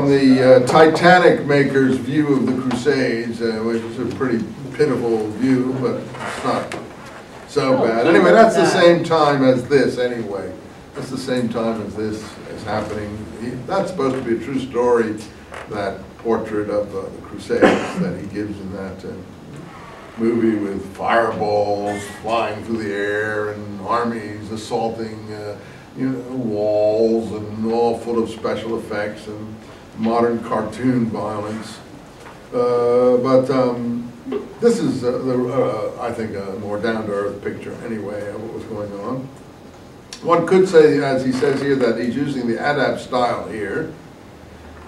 the Titanic maker's view of the Crusades, which is a pretty pitiful view, but it's not so bad. Anyway, that's the same time as this, anyway. That's the same time as this is happening. That's supposed to be a true story, that portrait of the Crusades that he gives in that movie, with fireballs flying through the air and armies assaulting walls, and all full of special effects and modern cartoon violence. This is, I think, a more down-to-earth picture anyway of what was going on. One could say, as he says here, that he's using the adab style here.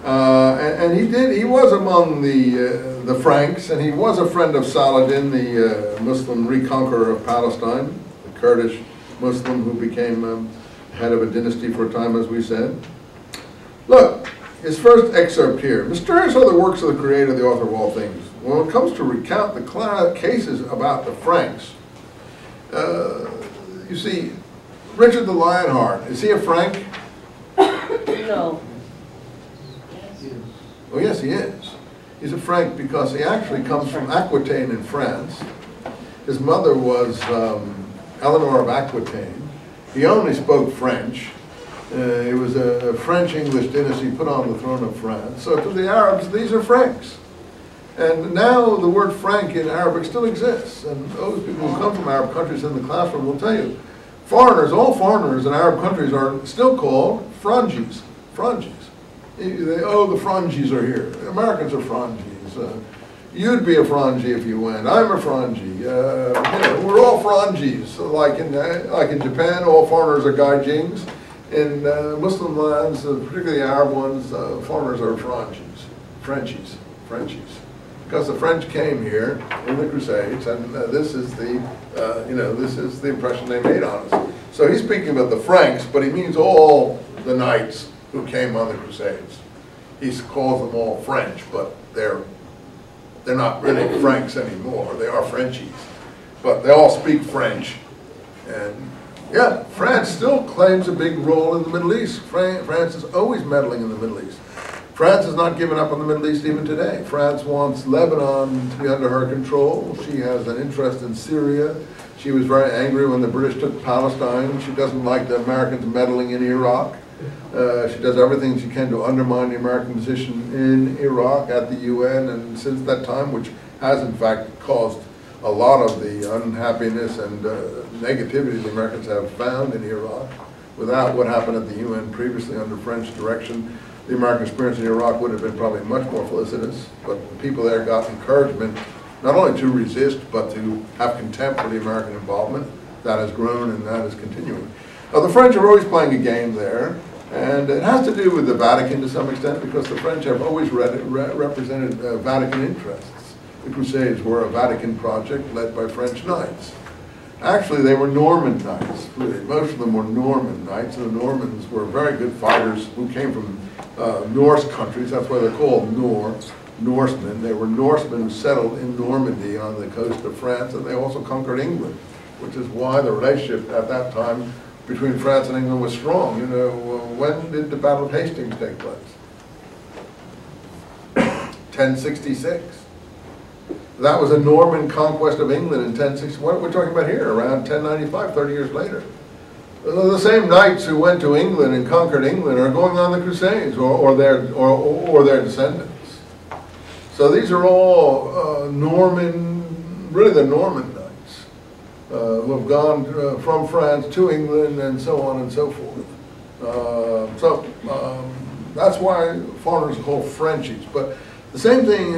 And he was among the Franks, and he was a friend of Saladin, the Muslim reconqueror of Palestine, the Kurdish Muslim who became head of a dynasty for a time, as we said. Look, his first excerpt here. Mysterious are the works of the Creator, the author of all things. When it comes to recount the cases about the Franks, you see, Richard the Lionheart, is he a Frank? No. Oh yes, he is. He's a Frank because he actually comes from Aquitaine in France. His mother was Eleanor of Aquitaine. He only spoke French. It was a French-English dynasty put on the throne of France. So to the Arabs, these are Franks. And now the word Frank in Arabic still exists. And those people who come from Arab countries in the classroom will tell you, foreigners, all foreigners in Arab countries are still called Frangis. Frangis. Oh, the Frangis are here. Americans are Frangis. You'd be a Frangi if you went. I'm a Frangi. We're all Frangis. Like in Japan, all foreigners are Gaijins. In Muslim lands, particularly Arab ones, foreigners are Frangis, Frenchies. Because the French came here in the Crusades, and this is the impression they made on us. So he's speaking about the Franks, but he means all the knights who came on the Crusades. He calls them all French, but they're not really Franks anymore. They are Frenchies, but they all speak French. And yeah, France still claims a big role in the Middle East. France is always meddling in the Middle East. France has not given up on the Middle East even today. France wants Lebanon to be under her control. She has an interest in Syria. She was very angry when the British took Palestine. She doesn't like the Americans meddling in Iraq. She does everything she can to undermine the American position in Iraq at the UN, and since that time, which has in fact caused a lot of the unhappiness and negativity the Americans have found in Iraq. Without what happened at the UN previously under French direction, the American experience in Iraq would have been probably much more felicitous, but the people there got encouragement not only to resist, but to have contempt for the American involvement. That has grown and that is continuing. The French are always playing a game there, and it has to do with the Vatican to some extent, because the French have always represented Vatican interests. The Crusades were a Vatican project led by French knights. Actually, they were Norman knights. Really. Most of them were Norman knights, and the Normans were very good fighters who came from Norse countries. That's why they're called Norsemen. They were Norsemen who settled in Normandy on the coast of France, and they also conquered England, which is why the relationship at that time between France and England was strong. You know, when did the Battle of Hastings take place? 1066. That was a Norman conquest of England in 1060. What we're talking about here, around 1095, 30 years later. The same knights who went to England and conquered England are going on the Crusades, or their descendants. So these are all Norman, really the Norman knights, who have gone from France to England and so on and so forth. That's why foreigners are called Frenchies. But the same thing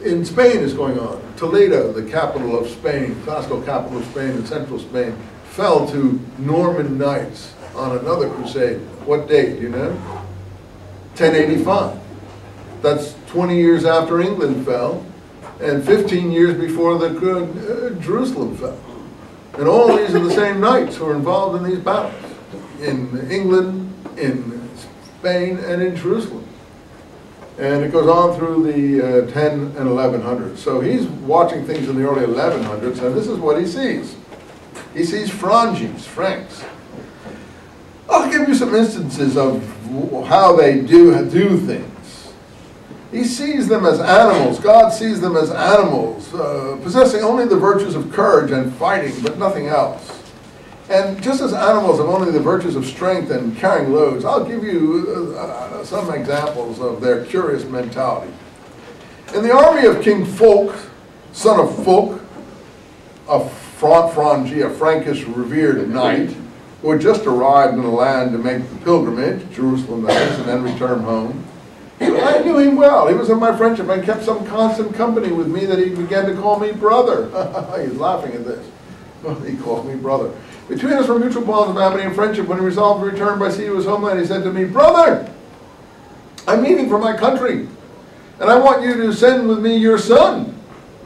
in Spain is going on. Toledo, the capital of Spain, classical capital of Spain in central Spain, fell to Norman knights on another crusade. What date, do you know? 1085. That's 20 years after England fell, and 15 years before the Jerusalem fell. And all these are the same knights who are involved in these battles, in England, in Spain, and in Jerusalem. And it goes on through the 10 and 1100s. So he's watching things in the early 1100s, and this is what he sees. He sees Frangies, Franks. I'll give you some instances of how they do things. He sees them as animals. God sees them as animals, possessing only the virtues of courage and fighting, but nothing else. And just as animals have only the virtues of strength and carrying loads, I'll give you some examples of their curious mentality. In the army of King Fulk, son of Fulk, a Frangi, a Frankish revered knight, who had just arrived in the land to make the pilgrimage, Jerusalem that is, and then return home. I knew him well. He was in my friendship and kept some constant company with me that he began to call me brother. He's laughing at this. He called me brother. Between us were mutual bonds of amity and friendship. When he resolved to return by sea to his homeland, he said to me, "Brother, I'm leaving for my country, and I want you to send with me your son.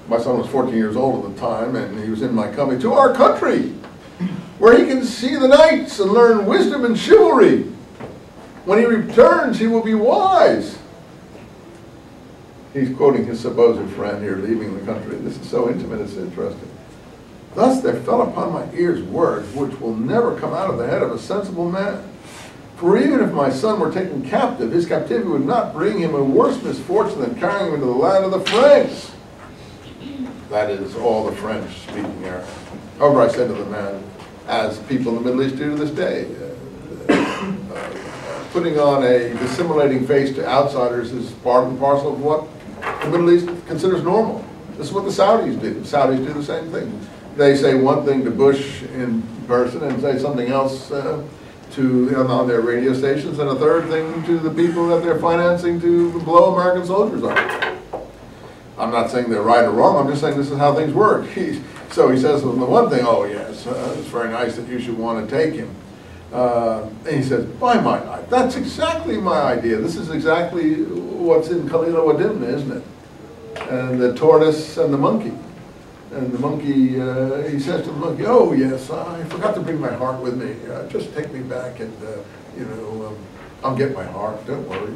My son was 14 years old at the time, and he was in my company, to our country, where he can see the knights and learn wisdom and chivalry. When he returns, he will be wise. He's quoting his supposed friend here, leaving the country. This is so intimate, it's interesting. Thus there fell upon my ears words which will never come out of the head of a sensible man. For even if my son were taken captive, his captivity would not bring him a worse misfortune than carrying him into the land of the Franks. That is all the French speaking Arabic. However, I said to the man, as people in the Middle East do to this day, putting on a dissimulating face to outsiders is part and parcel of what the Middle East considers normal. This is what the Saudis do. The Saudis do the same thing. They say one thing to Bush in person and say something else on their radio stations, and a third thing to the people that they're financing to blow American soldiers up. I'm not saying they're right or wrong, I'm just saying this is how things work. So he says, well, the one thing, oh yes, it's very nice that you should want to take him. And he says, by my life, that's exactly my idea. This is exactly what's in Khalil Wadimna, isn't it? And the tortoise and the monkey. And the monkey, he says to the monkey, oh yes, I forgot to bring my heart with me. Just take me back and, I'll get my heart, don't worry.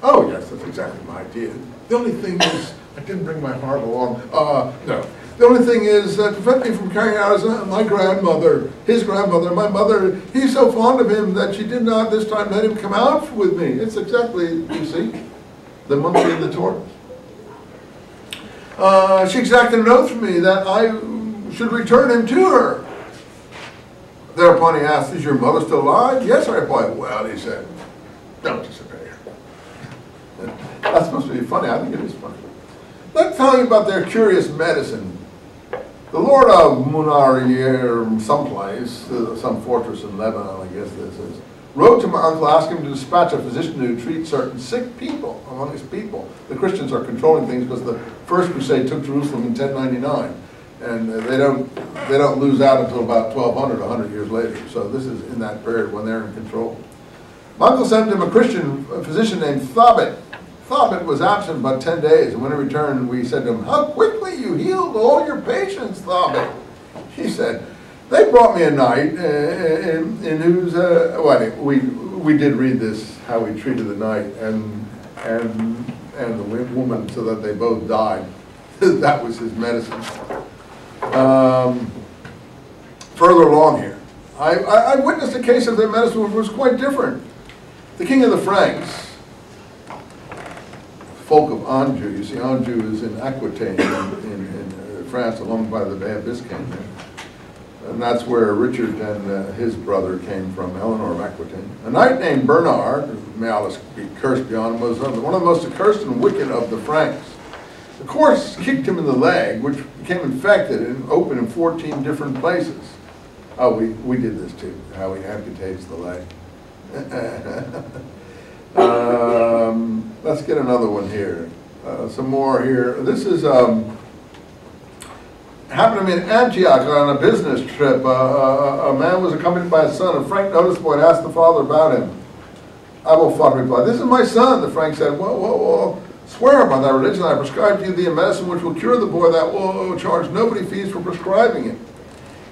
Oh yes, that's exactly my idea. The only thing is, I didn't bring my heart along. No. The only thing is that to prevent me from carrying out is my grandmother, his grandmother, my mother. He's so fond of him that she did not this time let him come out with me. It's exactly, you see, the monkey and the tortoise. She exacted an oath from me that I should return him to her. Thereupon he asked, is your mother still alive? Yes, I replied. Well, he said, don't despair. That's supposed to be funny. I think it is funny. Let's tell you about their curious medicine. The Lord of Munarier, someplace, some fortress in Lebanon, I guess this is, wrote to my uncle asking him to dispatch a physician to treat certain sick people among his people. The Christians are controlling things because the First Crusade took Jerusalem in 1099, and they don't lose out until about 1200, 100 years later. So this is in that period when they're in control. My uncle sent him a Christian physician named Thabit. Thabit was absent about 10 days, and when he returned, we said to him, how quickly you healed all your patients, Thabit. He said, they brought me a knight in whose, we did read this, how we treated the knight and the woman so that they both died. That was his medicine. Further along here, I witnessed a case of their medicine which was quite different. The king of the Franks, folk of Anjou, you see Anjou is in Aquitaine in France along by the Bay of Biscayne there. And that's where Richard and his brother came from, Eleanor of Aquitaine. A knight named Bernard, may Allah be cursed beyond, was one of the most accursed and wicked of the Franks. The course kicked him in the leg, which became infected and opened in 14 different places. Oh, we did this too, how he amputates the leg. Let's get another one here. Some more here. This is happened to me in Antioch on a business trip. A man was accompanied by his son, and Frank noticed the boy and asked the father about him. Abu Fad replied, this is my son. The Frank said, well, swear by thy religion I prescribe to you the medicine which will cure the boy, that will charge nobody fees for prescribing it.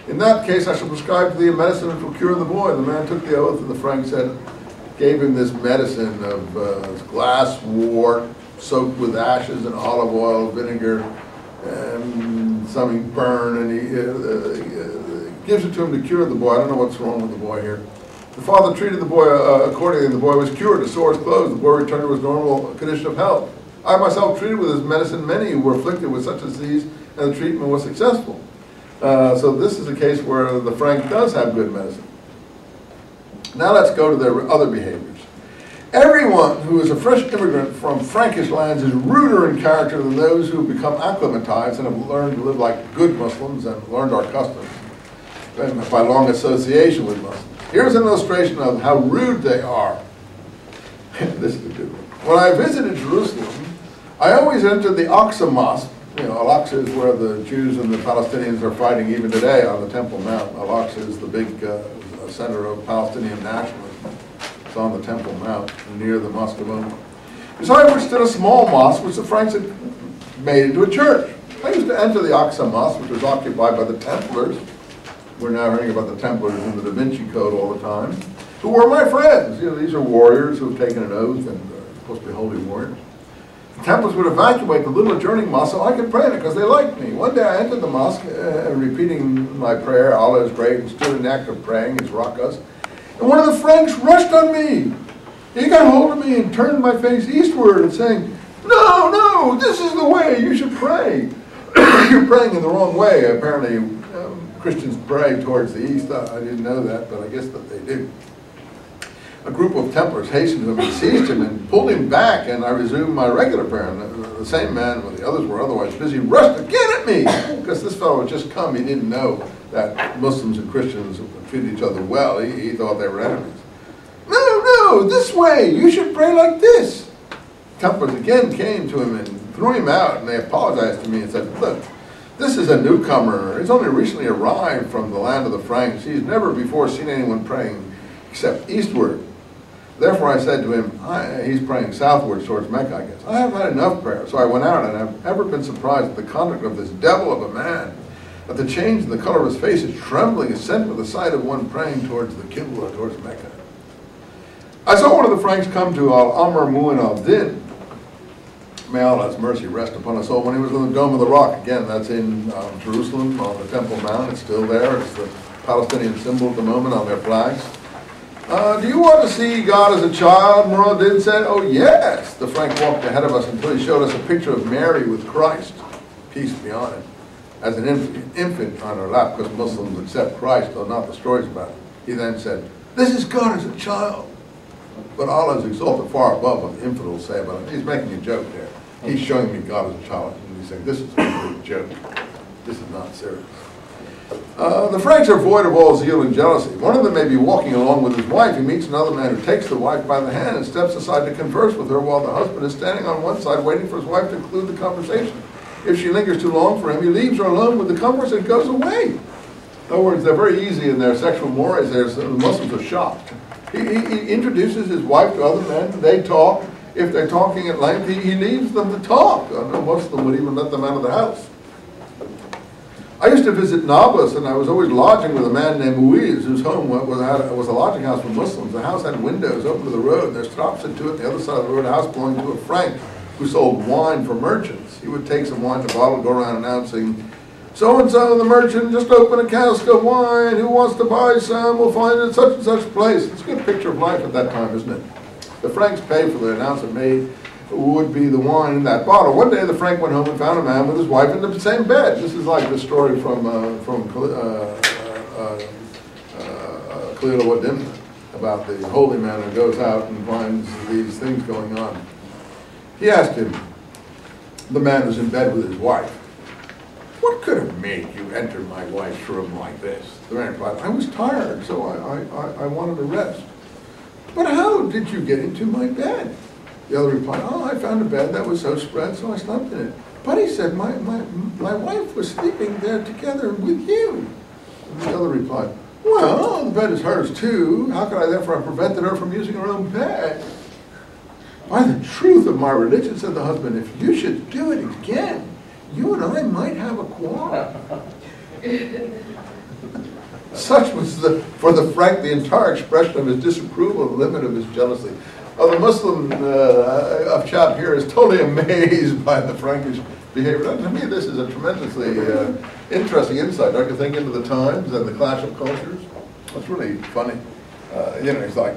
In that case, I shall prescribe to thee a medicine which will cure the boy. The man took the oath, and the Frank said, gave him this medicine of glass wort soaked with ashes and olive oil, vinegar, and something burn, and he gives it to him to cure the boy. I don't know what's wrong with the boy here. The father treated the boy accordingly, and the boy was cured. His sores closed. The boy returned to his normal condition of health. I myself treated with his medicine many who were afflicted with such a disease, and the treatment was successful. So this is a case where the Frank does have good medicine. Now let's go to their other behaviors. Everyone who is a fresh immigrant from Frankish lands is ruder in character than those who have become acclimatized and have learned to live like good Muslims and learned our customs by long association with Muslims. Here's an illustration of how rude they are. This is a good one. When I visited Jerusalem, I always entered the Aqsa Mosque. You know, Al-Aqsa is where the Jews and the Palestinians are fighting even today on the Temple Mount. Al-Aqsa is the big center of Palestinian nationalism. It's on the Temple Mount near the Mosque of Omar. Beside which stood a small mosque which the Franks had made into a church. I used to enter the Aqsa Mosque, which was occupied by the Templars. We're now hearing about the Templars in the Da Vinci Code all the time, who were my friends. You know, these are warriors who have taken an oath and are supposed to be holy warriors. The Templars would evacuate the little adjoining mosque so I could pray in it because they liked me. One day I entered the mosque, repeating my prayer, Allah is great, and stood in the act of praying, his rakas. And one of the Franks rushed on me. He got hold of me and turned my face eastward and saying, "No, no, this is the way, you should pray." You're praying in the wrong way. Apparently Christians pray towards the east. I didn't know that, but I guess that they do. A group of Templars hastened to him and seized him and pulled him back, and I resumed my regular prayer. And the same man, when the others were otherwise busy, rushed again at me, because this fellow had just come. He didn't know that Muslims and Christians treat each other well. He thought they were enemies. "No, no, this way, you should pray like this." Templars again came to him and threw him out, and they apologized to me and said, "Look, this is a newcomer. He's only recently arrived from the land of the Franks. He's never before seen anyone praying except eastward." Therefore I said to him, he's praying southwards towards Mecca, I guess. "I have had enough prayer." So I went out, and I've never been surprised at the conduct of this devil of a man. At the change in the color of his face, his trembling is sent with the sight of one praying towards the Qibla, towards Mecca. I saw one of the Franks come to Al-Amr Mu'in al-Din. May Allah's mercy rest upon us all, when he was in the Dome of the Rock. Again, that's in Jerusalem, on the Temple Mount. It's still there. It's the Palestinian symbol at the moment on their flags. "Do you want to see God as a child?" Marmaduke said. "Oh, yes." The Frank walked ahead of us until he showed us a picture of Mary with Christ, peace be on him, as an infant on her lap, because Muslims accept Christ, though not the stories about it. He then said, "This is God as a child." But Allah is exalted far above what the infidels say about him. He's making a joke there. He's showing me God as a child, and he's saying, this is a complete joke. This is not serious. The Franks are void of all zeal and jealousy. One of them may be walking along with his wife. He meets another man who takes the wife by the hand and steps aside to converse with her, while the husband is standing on one side waiting for his wife to conclude the conversation. If she lingers too long for him, he leaves her alone with the converse and goes away. In other words, they're very easy in their sexual mores. The Muslims are shocked. He introduces his wife to other men. They talk. If they're talking at length, he leaves them to talk. No Muslim would even let them out of the house. I used to visit Nablus, and I was always lodging with a man named Muiz, whose home was a lodging house for Muslims. The house had windows open to the road. There's shops into it. The other side of the road, a house belonging to a Frank who sold wine for merchants. He would take some wine in a bottle, go around announcing, "So-and-so, the merchant, just opened a cask of wine. Who wants to buy some? We'll find it at such and such place." It's a good picture of life at that time, isn't it? The Franks paid for the announcement made would be the wine in that bottle. One day the Frank went home and found a man with his wife in the same bed. This is like the story from Khalil Wadimna about the holy man who goes out and finds these things going on. He asked him, the man was in bed with his wife, "What could have made you enter my wife's room like this?" The man replied, "I was tired, so I wanted to rest." "But how did you get into my bed?" The other replied, "Oh, I found a bed that was so spread, so I slept in it." "But," he said, my wife was sleeping there together with you." And the other replied, "Well, the bed is hers too. How could I therefore have prevented her from using her own bed?" "By the truth of my religion," said the husband, "if you should do it again, you and I might have a quarrel." Such was, for the Frank, the entire expression of his disapproval and the limit of his jealousy. The Muslim of Chad here is totally amazed by the Frankish behavior. To me, this is a tremendously interesting insight, don't you think, into the times and the clash of cultures? It's really funny. It's like,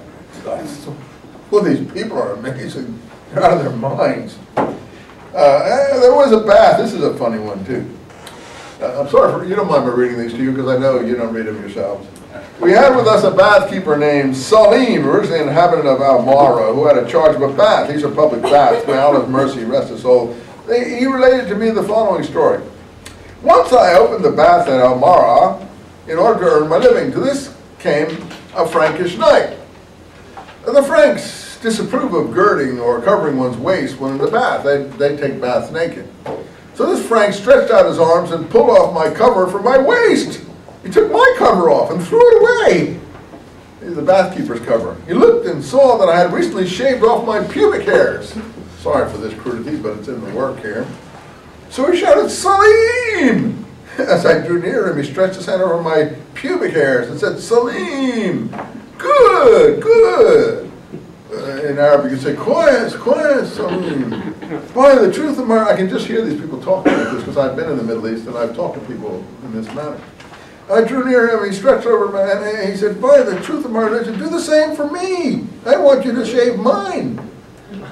well, these people are amazing. They're out of their minds. There was a bath. This is a funny one, too. I'm sorry, you don't mind me reading these to you, because I know you don't read them yourselves. We had with us a bathkeeper named Salim, originally an inhabitant of Al-Mara, who had a charge of a bath. These are public baths. May Allah's mercy rest his soul. He related to me the following story. "Once I opened the bath at Al-Mara in order to earn my living. To this came a Frankish knight. The Franks disapprove of girding or covering one's waist when in the bath. They take baths naked. So this Frank stretched out his arms and pulled off my cover from my waist. He took my cover off and threw it away. the bath-keeper's cover. He looked and saw that I had recently shaved off my pubic hairs. Sorry for this crudity, but it's in the work here. So he shouted, "Salim!" As I drew near him, he stretched his hand over my pubic hairs and said, "Salim! Good, good." In Arabic, you say, "Quiet, quiet, Salim." By the truth of my, I can just hear these people talking like this because I've been in the Middle East and I've talked to people in this manner. I drew near him, he stretched over my hand, and he said, "By the truth of my religion, do the same for me. I want you to shave mine."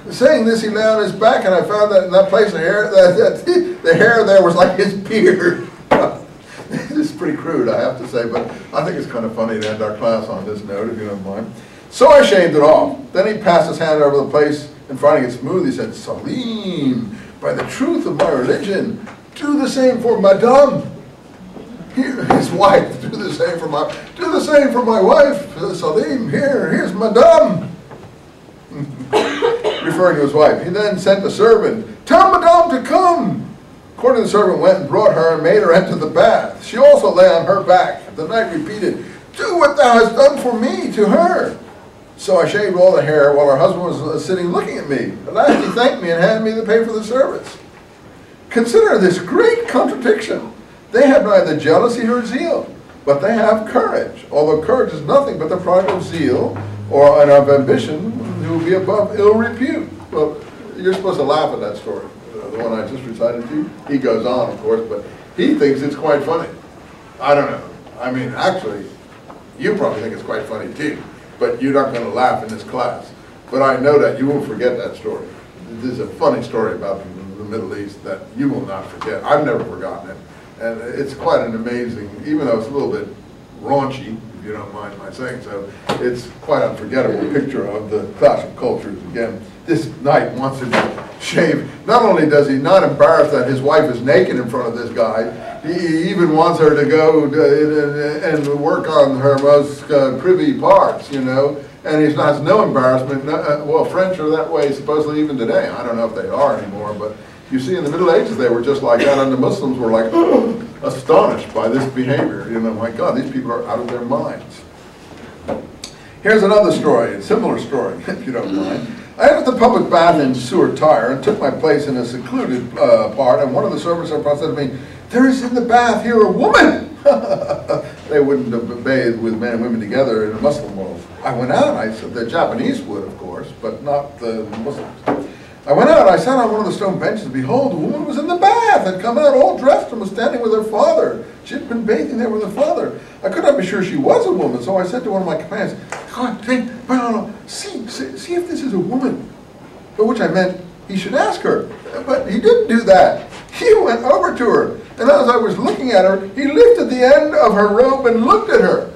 Saying this, he lay on his back, and I found that in that place, the hair there was like his beard. This is pretty crude, I have to say, but I think it's kind of funny to end our class on this note, if you don't mind. So I shaved it off. Then he passed his hand over the place, and finding it smooth, he said, "Salim, by the truth of my religion, do the same for Madame." Here, his wife, do the same for my wife, Salim, here's Madame. Referring to his wife. He then sent a servant, "Tell Madame to come." According, the servant went and brought her and made her enter the bath. She also lay on her back. The knight repeated, "Do what thou hast done for me to her." So I shaved all the hair while her husband was sitting looking at me. At last he thanked me and handed me the pay for the service. Consider this great contradiction. They have neither jealousy nor zeal, but they have courage. Although courage is nothing but the product of zeal or of ambition, who will be above ill repute. Well, you're supposed to laugh at that story, the one I just recited to you. He goes on, of course, but he thinks it's quite funny. I don't know. I mean, actually, you probably think it's quite funny too, but you're not going to laugh in this class. But I know that you won't forget that story. This is a funny story about the Middle East that you will not forget. I've never forgotten it. And it's quite an amazing, even though it's a little bit raunchy, if you don't mind my saying so, it's quite an unforgettable picture of the clash of cultures. Again, this knight wants him to shave. Not only does he not embarrass that his wife is naked in front of this guy, he even wants her to go and work on her most privy parts, you know, and he has no embarrassment. Well, French are that way supposedly even today. I don't know if they are anymore, but you see, in the Middle Ages, they were just like that, and the Muslims were like, astonished by this behavior. You know, my God, these people are out of their minds. Here's another story, a similar story, if you don't mind. I entered the public bath in Sewer Tyre and took my place in a secluded part, and one of the servants said to me, "There is in the bath here a woman." They wouldn't have bathed with men and women together in a Muslim world. I went out, I said, the Japanese would, of course, but not the Muslims. I went out, I sat on one of the stone benches, and behold, a woman was in the bath, had come out all dressed and was standing with her father. She had been bathing there with her father. I could not be sure she was a woman, so I said to one of my companions, see if this is a woman. By which I meant he should ask her. But he didn't do that. He went over to her, and as I was looking at her, he lifted the end of her robe and looked at her.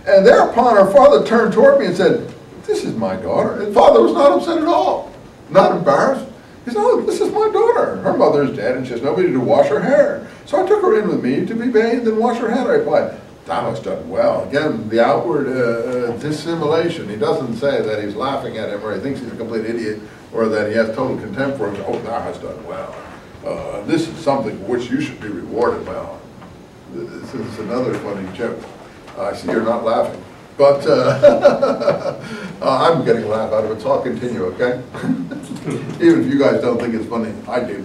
And thereupon her father turned toward me and said, "This is my daughter." And father was not upset at all, not embarrassed. He said, "Oh, this is my daughter. Her mother is dead and she has nobody to wash her hair. So I took her in with me to be bathed and wash her head." I replied, "Thou hast done well." Again, the outward dissimulation. He doesn't say that he's laughing at him or he thinks he's a complete idiot or that he has total contempt for him. "Oh, thou hast done well. This is something for which you should be rewarded well." This is another funny joke. I see you're not laughing. But I'm getting a laugh out of it, so I'll continue, okay? Even if you guys don't think it's funny, I do.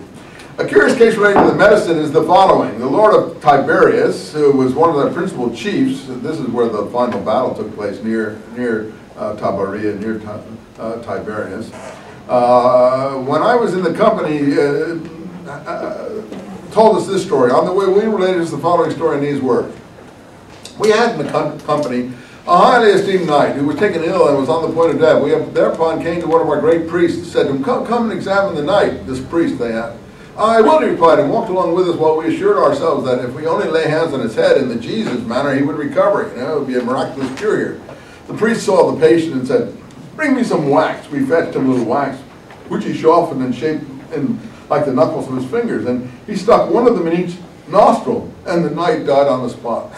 A curious case relating to the medicine is the following. The Lord of Tiberias, who was one of the principal chiefs, this is where the final battle took place, near Tabaria, near Tiberias. When I was in the company, told us this story. On the way, we related us the following story in these words. We had in the company a highly esteemed knight who was taken ill and was on the point of death. We thereupon came to one of our great priests and said to him, come and examine the knight, this priest they had. "I will," he replied, and walked along with us while we assured ourselves that if we only lay hands on his head in the Jesus manner, he would recover. You know, it would be a miraculous cure here. The priest saw the patient and said, "Bring me some wax." We fetched him a little wax, which he softened and shaped in like the knuckles of his fingers, and he stuck one of them in each nostril, and the knight died on the spot.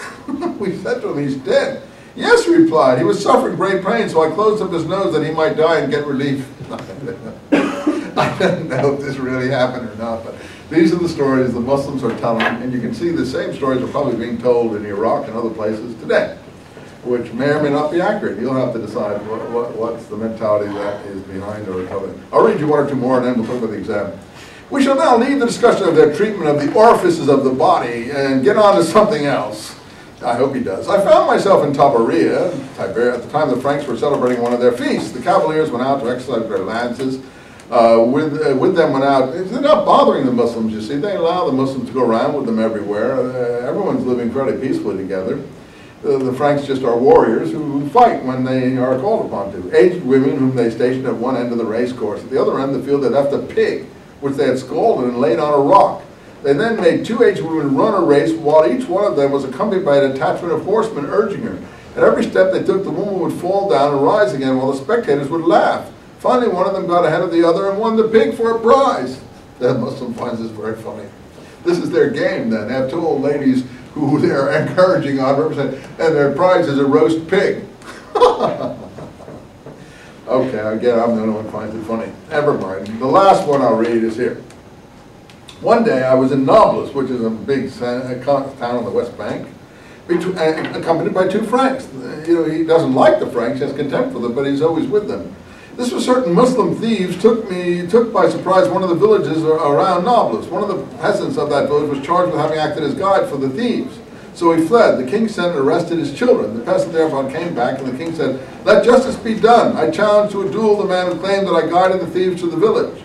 We said to him, "He's dead." "Yes," he replied, "he was suffering great pain, so I closed up his nose that he might die and get relief." I don't know if this really happened or not, but these are the stories the Muslims are telling, and you can see the same stories are probably being told in Iraq and other places today. which may or may not be accurate. You'll have to decide what's the mentality that is behind or something. I'll read you one or two more and then we'll talk about the exam. We shall now leave the discussion of their treatment of the orifices of the body and get on to something else. I hope he does. I found myself in Tabaria, at the time the Franks were celebrating one of their feasts. The cavaliers went out to exercise their lances. With them went out. They're not bothering the Muslims, you see. They allow the Muslims to go around with them everywhere. Everyone's living fairly peacefully together. The Franks just are warriors who fight when they are called upon to. Aged women whom they stationed at one end of the race course. At the other end of the field they left a pig, which they had scalded and laid on a rock. They then made two aged women run a race while each one of them was accompanied by a detachment of horsemen urging her. At every step they took, the woman would fall down and rise again while the spectators would laugh. Finally, one of them got ahead of the other and won the pig for a prize. The Muslim finds this very funny. This is their game then. They have two old ladies who they're encouraging on represent, and their prize is a roast pig. Okay, again, I'm the only one who finds it funny. Never mind. The last one I'll read is here. One day I was in Nablus, which is a big town on the West Bank, accompanied by two Franks. You know, he doesn't like the Franks, he has contempt for them, but he's always with them. This was certain Muslim thieves took by surprise one of the villages around Nablus. One of the peasants of that village was charged with having acted as guide for the thieves. So he fled. The king sent and arrested his children. The peasant therefore came back, and the king said, "Let justice be done. I challenge to a duel the man who claimed that I guided the thieves to the village."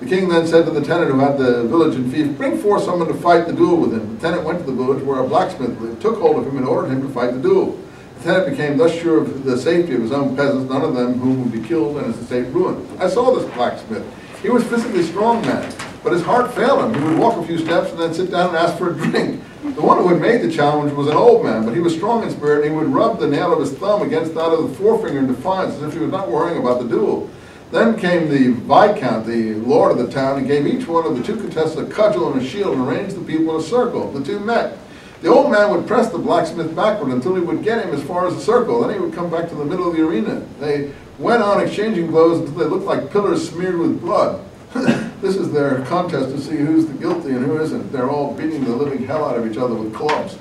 The king then said to the tenant who had the village in fief, "Bring forth someone to fight the duel with him." The tenant went to the village where a blacksmith lived, took hold of him, and ordered him to fight the duel. The tenant became thus sure of the safety of his own peasants, none of them whom would be killed and his estate ruined. I saw this blacksmith. He was physically strong man, but his heart failed him. He would walk a few steps and then sit down and ask for a drink. The one who had made the challenge was an old man, but he was strong in spirit, and he would rub the nail of his thumb against that of the forefinger in defiance, as if he was not worrying about the duel. Then came the Viscount, the lord of the town, and gave each one of the two contestants a cudgel and a shield and arranged the people in a circle. The two met. The old man would press the blacksmith backward until he would get him as far as the circle. Then he would come back to the middle of the arena. They went on exchanging blows until they looked like pillars smeared with blood. This is their contest to see who's the guilty and who isn't. They're all beating the living hell out of each other with clubs.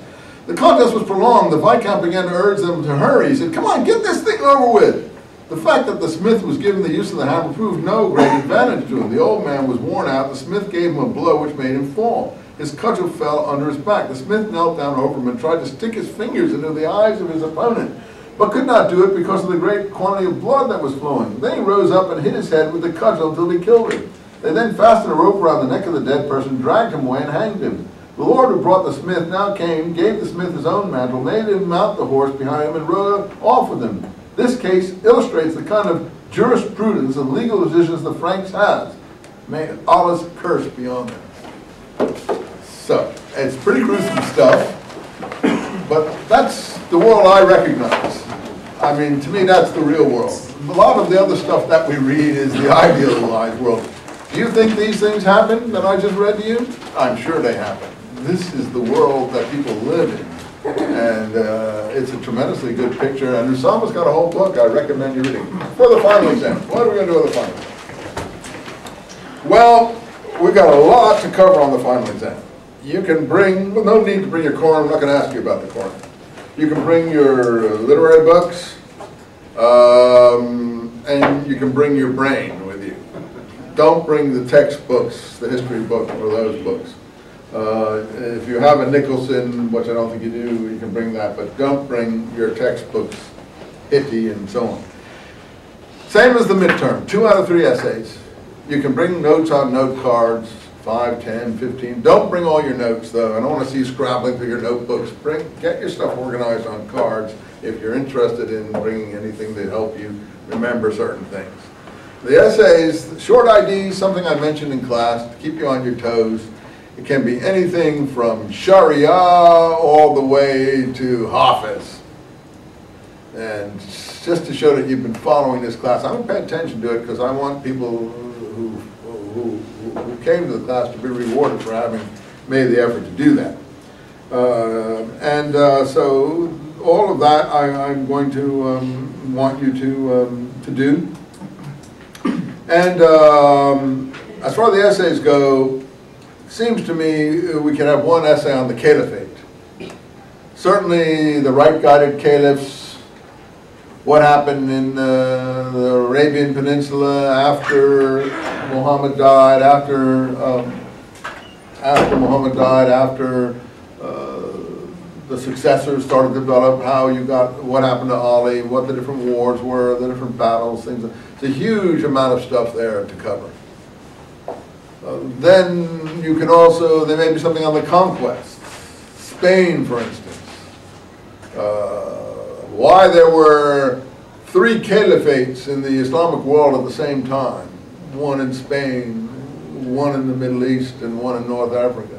The contest was prolonged. The Viscount began to urge them to hurry. He said, "Come on, get this thing over with." The fact that the smith was given the use of the hammer proved no great advantage to him. The old man was worn out. The smith gave him a blow which made him fall. His cudgel fell under his back. The smith knelt down over him and tried to stick his fingers into the eyes of his opponent, but could not do it because of the great quantity of blood that was flowing. Then he rose up and hit his head with the cudgel until he killed him. They then fastened a rope around the neck of the dead person, dragged him away, and hanged him. The lord who brought the smith now came, gave the smith his own mantle, made him mount the horse behind him, and rode off with him. This case illustrates the kind of jurisprudence and legal decisions the Franks has. May Allah's curse be on them. So, it's pretty gruesome stuff, but that's the world I recognize. I mean, to me, that's the real world. A lot of the other stuff that we read is the idealized world. Do you think these things happen that I just read to you? I'm sure they happen. This is the world that people live in. And it's a tremendously good picture. And Usama's got a whole book I recommend you reading. For the final exam. What are we going to do with the final exam? Well, we've got a lot to cover on the final exam. You can bring, well, no need to bring your Koran. I'm not going to ask you about the Koran. You can bring your literary books, and you can bring your brain with you. Don't bring the textbooks, the history book, or those books. If you have a Nicholson, which I don't think you do, you can bring that, but don't bring your textbooks, Hitty, and so on. Same as the midterm, 2 out of 3 essays. You can bring notes on note cards, 5, 10, 15. Don't bring all your notes, though. I don't want to see you scrabbling through your notebooks. Get your stuff organized on cards if you're interested in bringing anything to help you remember certain things. The essays, short IDs, something I mentioned in class, to keep you on your toes. It can be anything from Sharia all the way to Hafiz. And just to show that you've been following this class, I'm going to pay attention to it because I want people who came to the class to be rewarded for having made the effort to do that. So all of that I'm going to want you to do. And as far as the essays go, it seems to me we can have one essay on the caliphate. Certainly the right-guided caliphs what happened in the Arabian Peninsula after Muhammad died, after Muhammad died, after the successors started to develop, how you got, what happened to Ali, what the different wars were, the different battles, things. It's a huge amount of stuff there to cover. Then you can also, there may be something on the conquest. Spain, for instance. Why there were 3 caliphates in the Islamic world at the same time. One in Spain, one in the Middle East, and one in North Africa.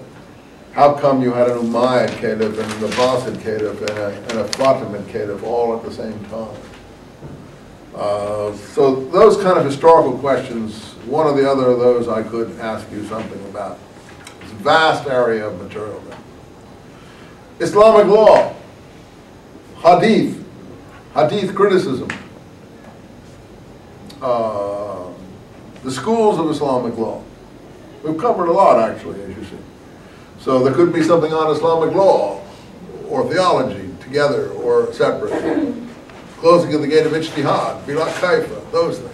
How come you had an Umayyad caliph and an Abbasid caliph and a Fatimid caliph all at the same time? So those kind of historical questions, one or the other of those I could ask you something about. It's a vast area of material there. Islamic law, hadith criticism, the schools of Islamic law. We've covered a lot actually, as you see. So there could be something on Islamic law or theology together or separate. Closing of the gate of ijtihad, bilak kaifa, those things.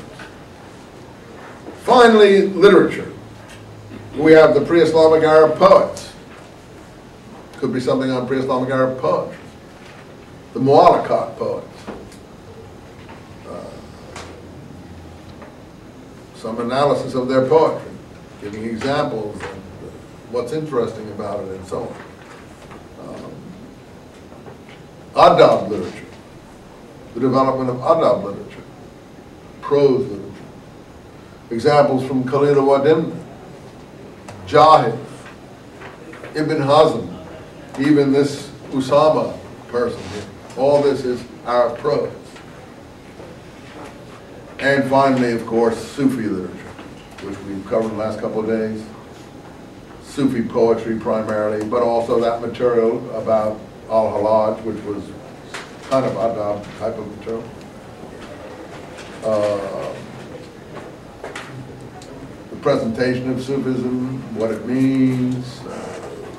Finally, literature. We have the pre-Islamic Arab poets. Could be something on pre-Islamic Arab poetry. The Mu'allaqat poets. Some analysis of their poetry, giving examples and what's interesting about it and so on. Adab literature. The development of adab literature, prose literature. Examples from Khalil Wadin, Jahid, Ibn Hazm, even this Usama person here. All this is Arab prose. And finally, of course, Sufi literature, which we've covered in the last couple of days. Sufi poetry primarily, but also that material about Al-Halaj, which was kind of adab type of material. The presentation of Sufism, what it means,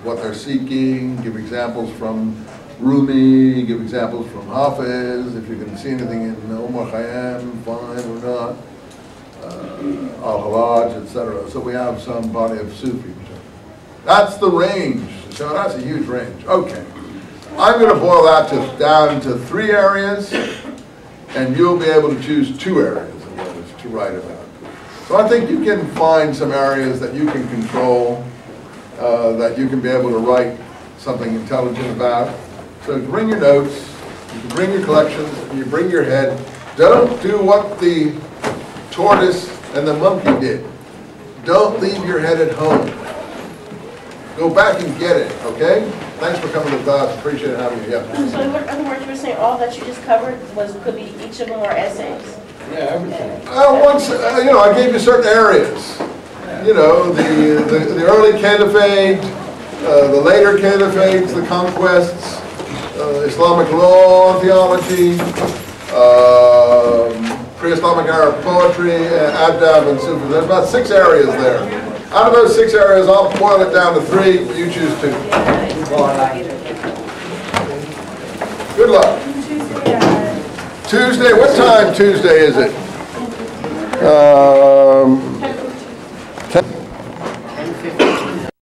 what they're seeking, give examples from Rumi, give examples from Hafiz, if you can see anything in Omar Khayyam, fine or not, Al-Halaj, etc. So we have some body of Sufi material. That's the range, so that's a huge range. Okay. I'm going to boil that down to 3 areas, and you'll be able to choose 2 areas to write about. So I think you can find some areas that you can control, that you can be able to write something intelligent about. So bring your notes, you can bring your collections, you bring your head. Don't do what the tortoise and the monkey did. Don't leave your head at home. Go back and get it, okay? Thanks for coming to class. Appreciate having you. Yeah. So in other words, you were saying all that you just covered could be, each of them are essays? Yeah, everything. Once, you know, I gave you certain areas. You know, the early caliphate, the later caliphates, the conquests, Islamic law, theology, pre-Islamic Arab poetry, adab, and Sufi. There's about 6 areas there. Out of those 6 areas, I'll boil it down to 3. You choose 2. Good luck. Tuesday, what time Tuesday is it?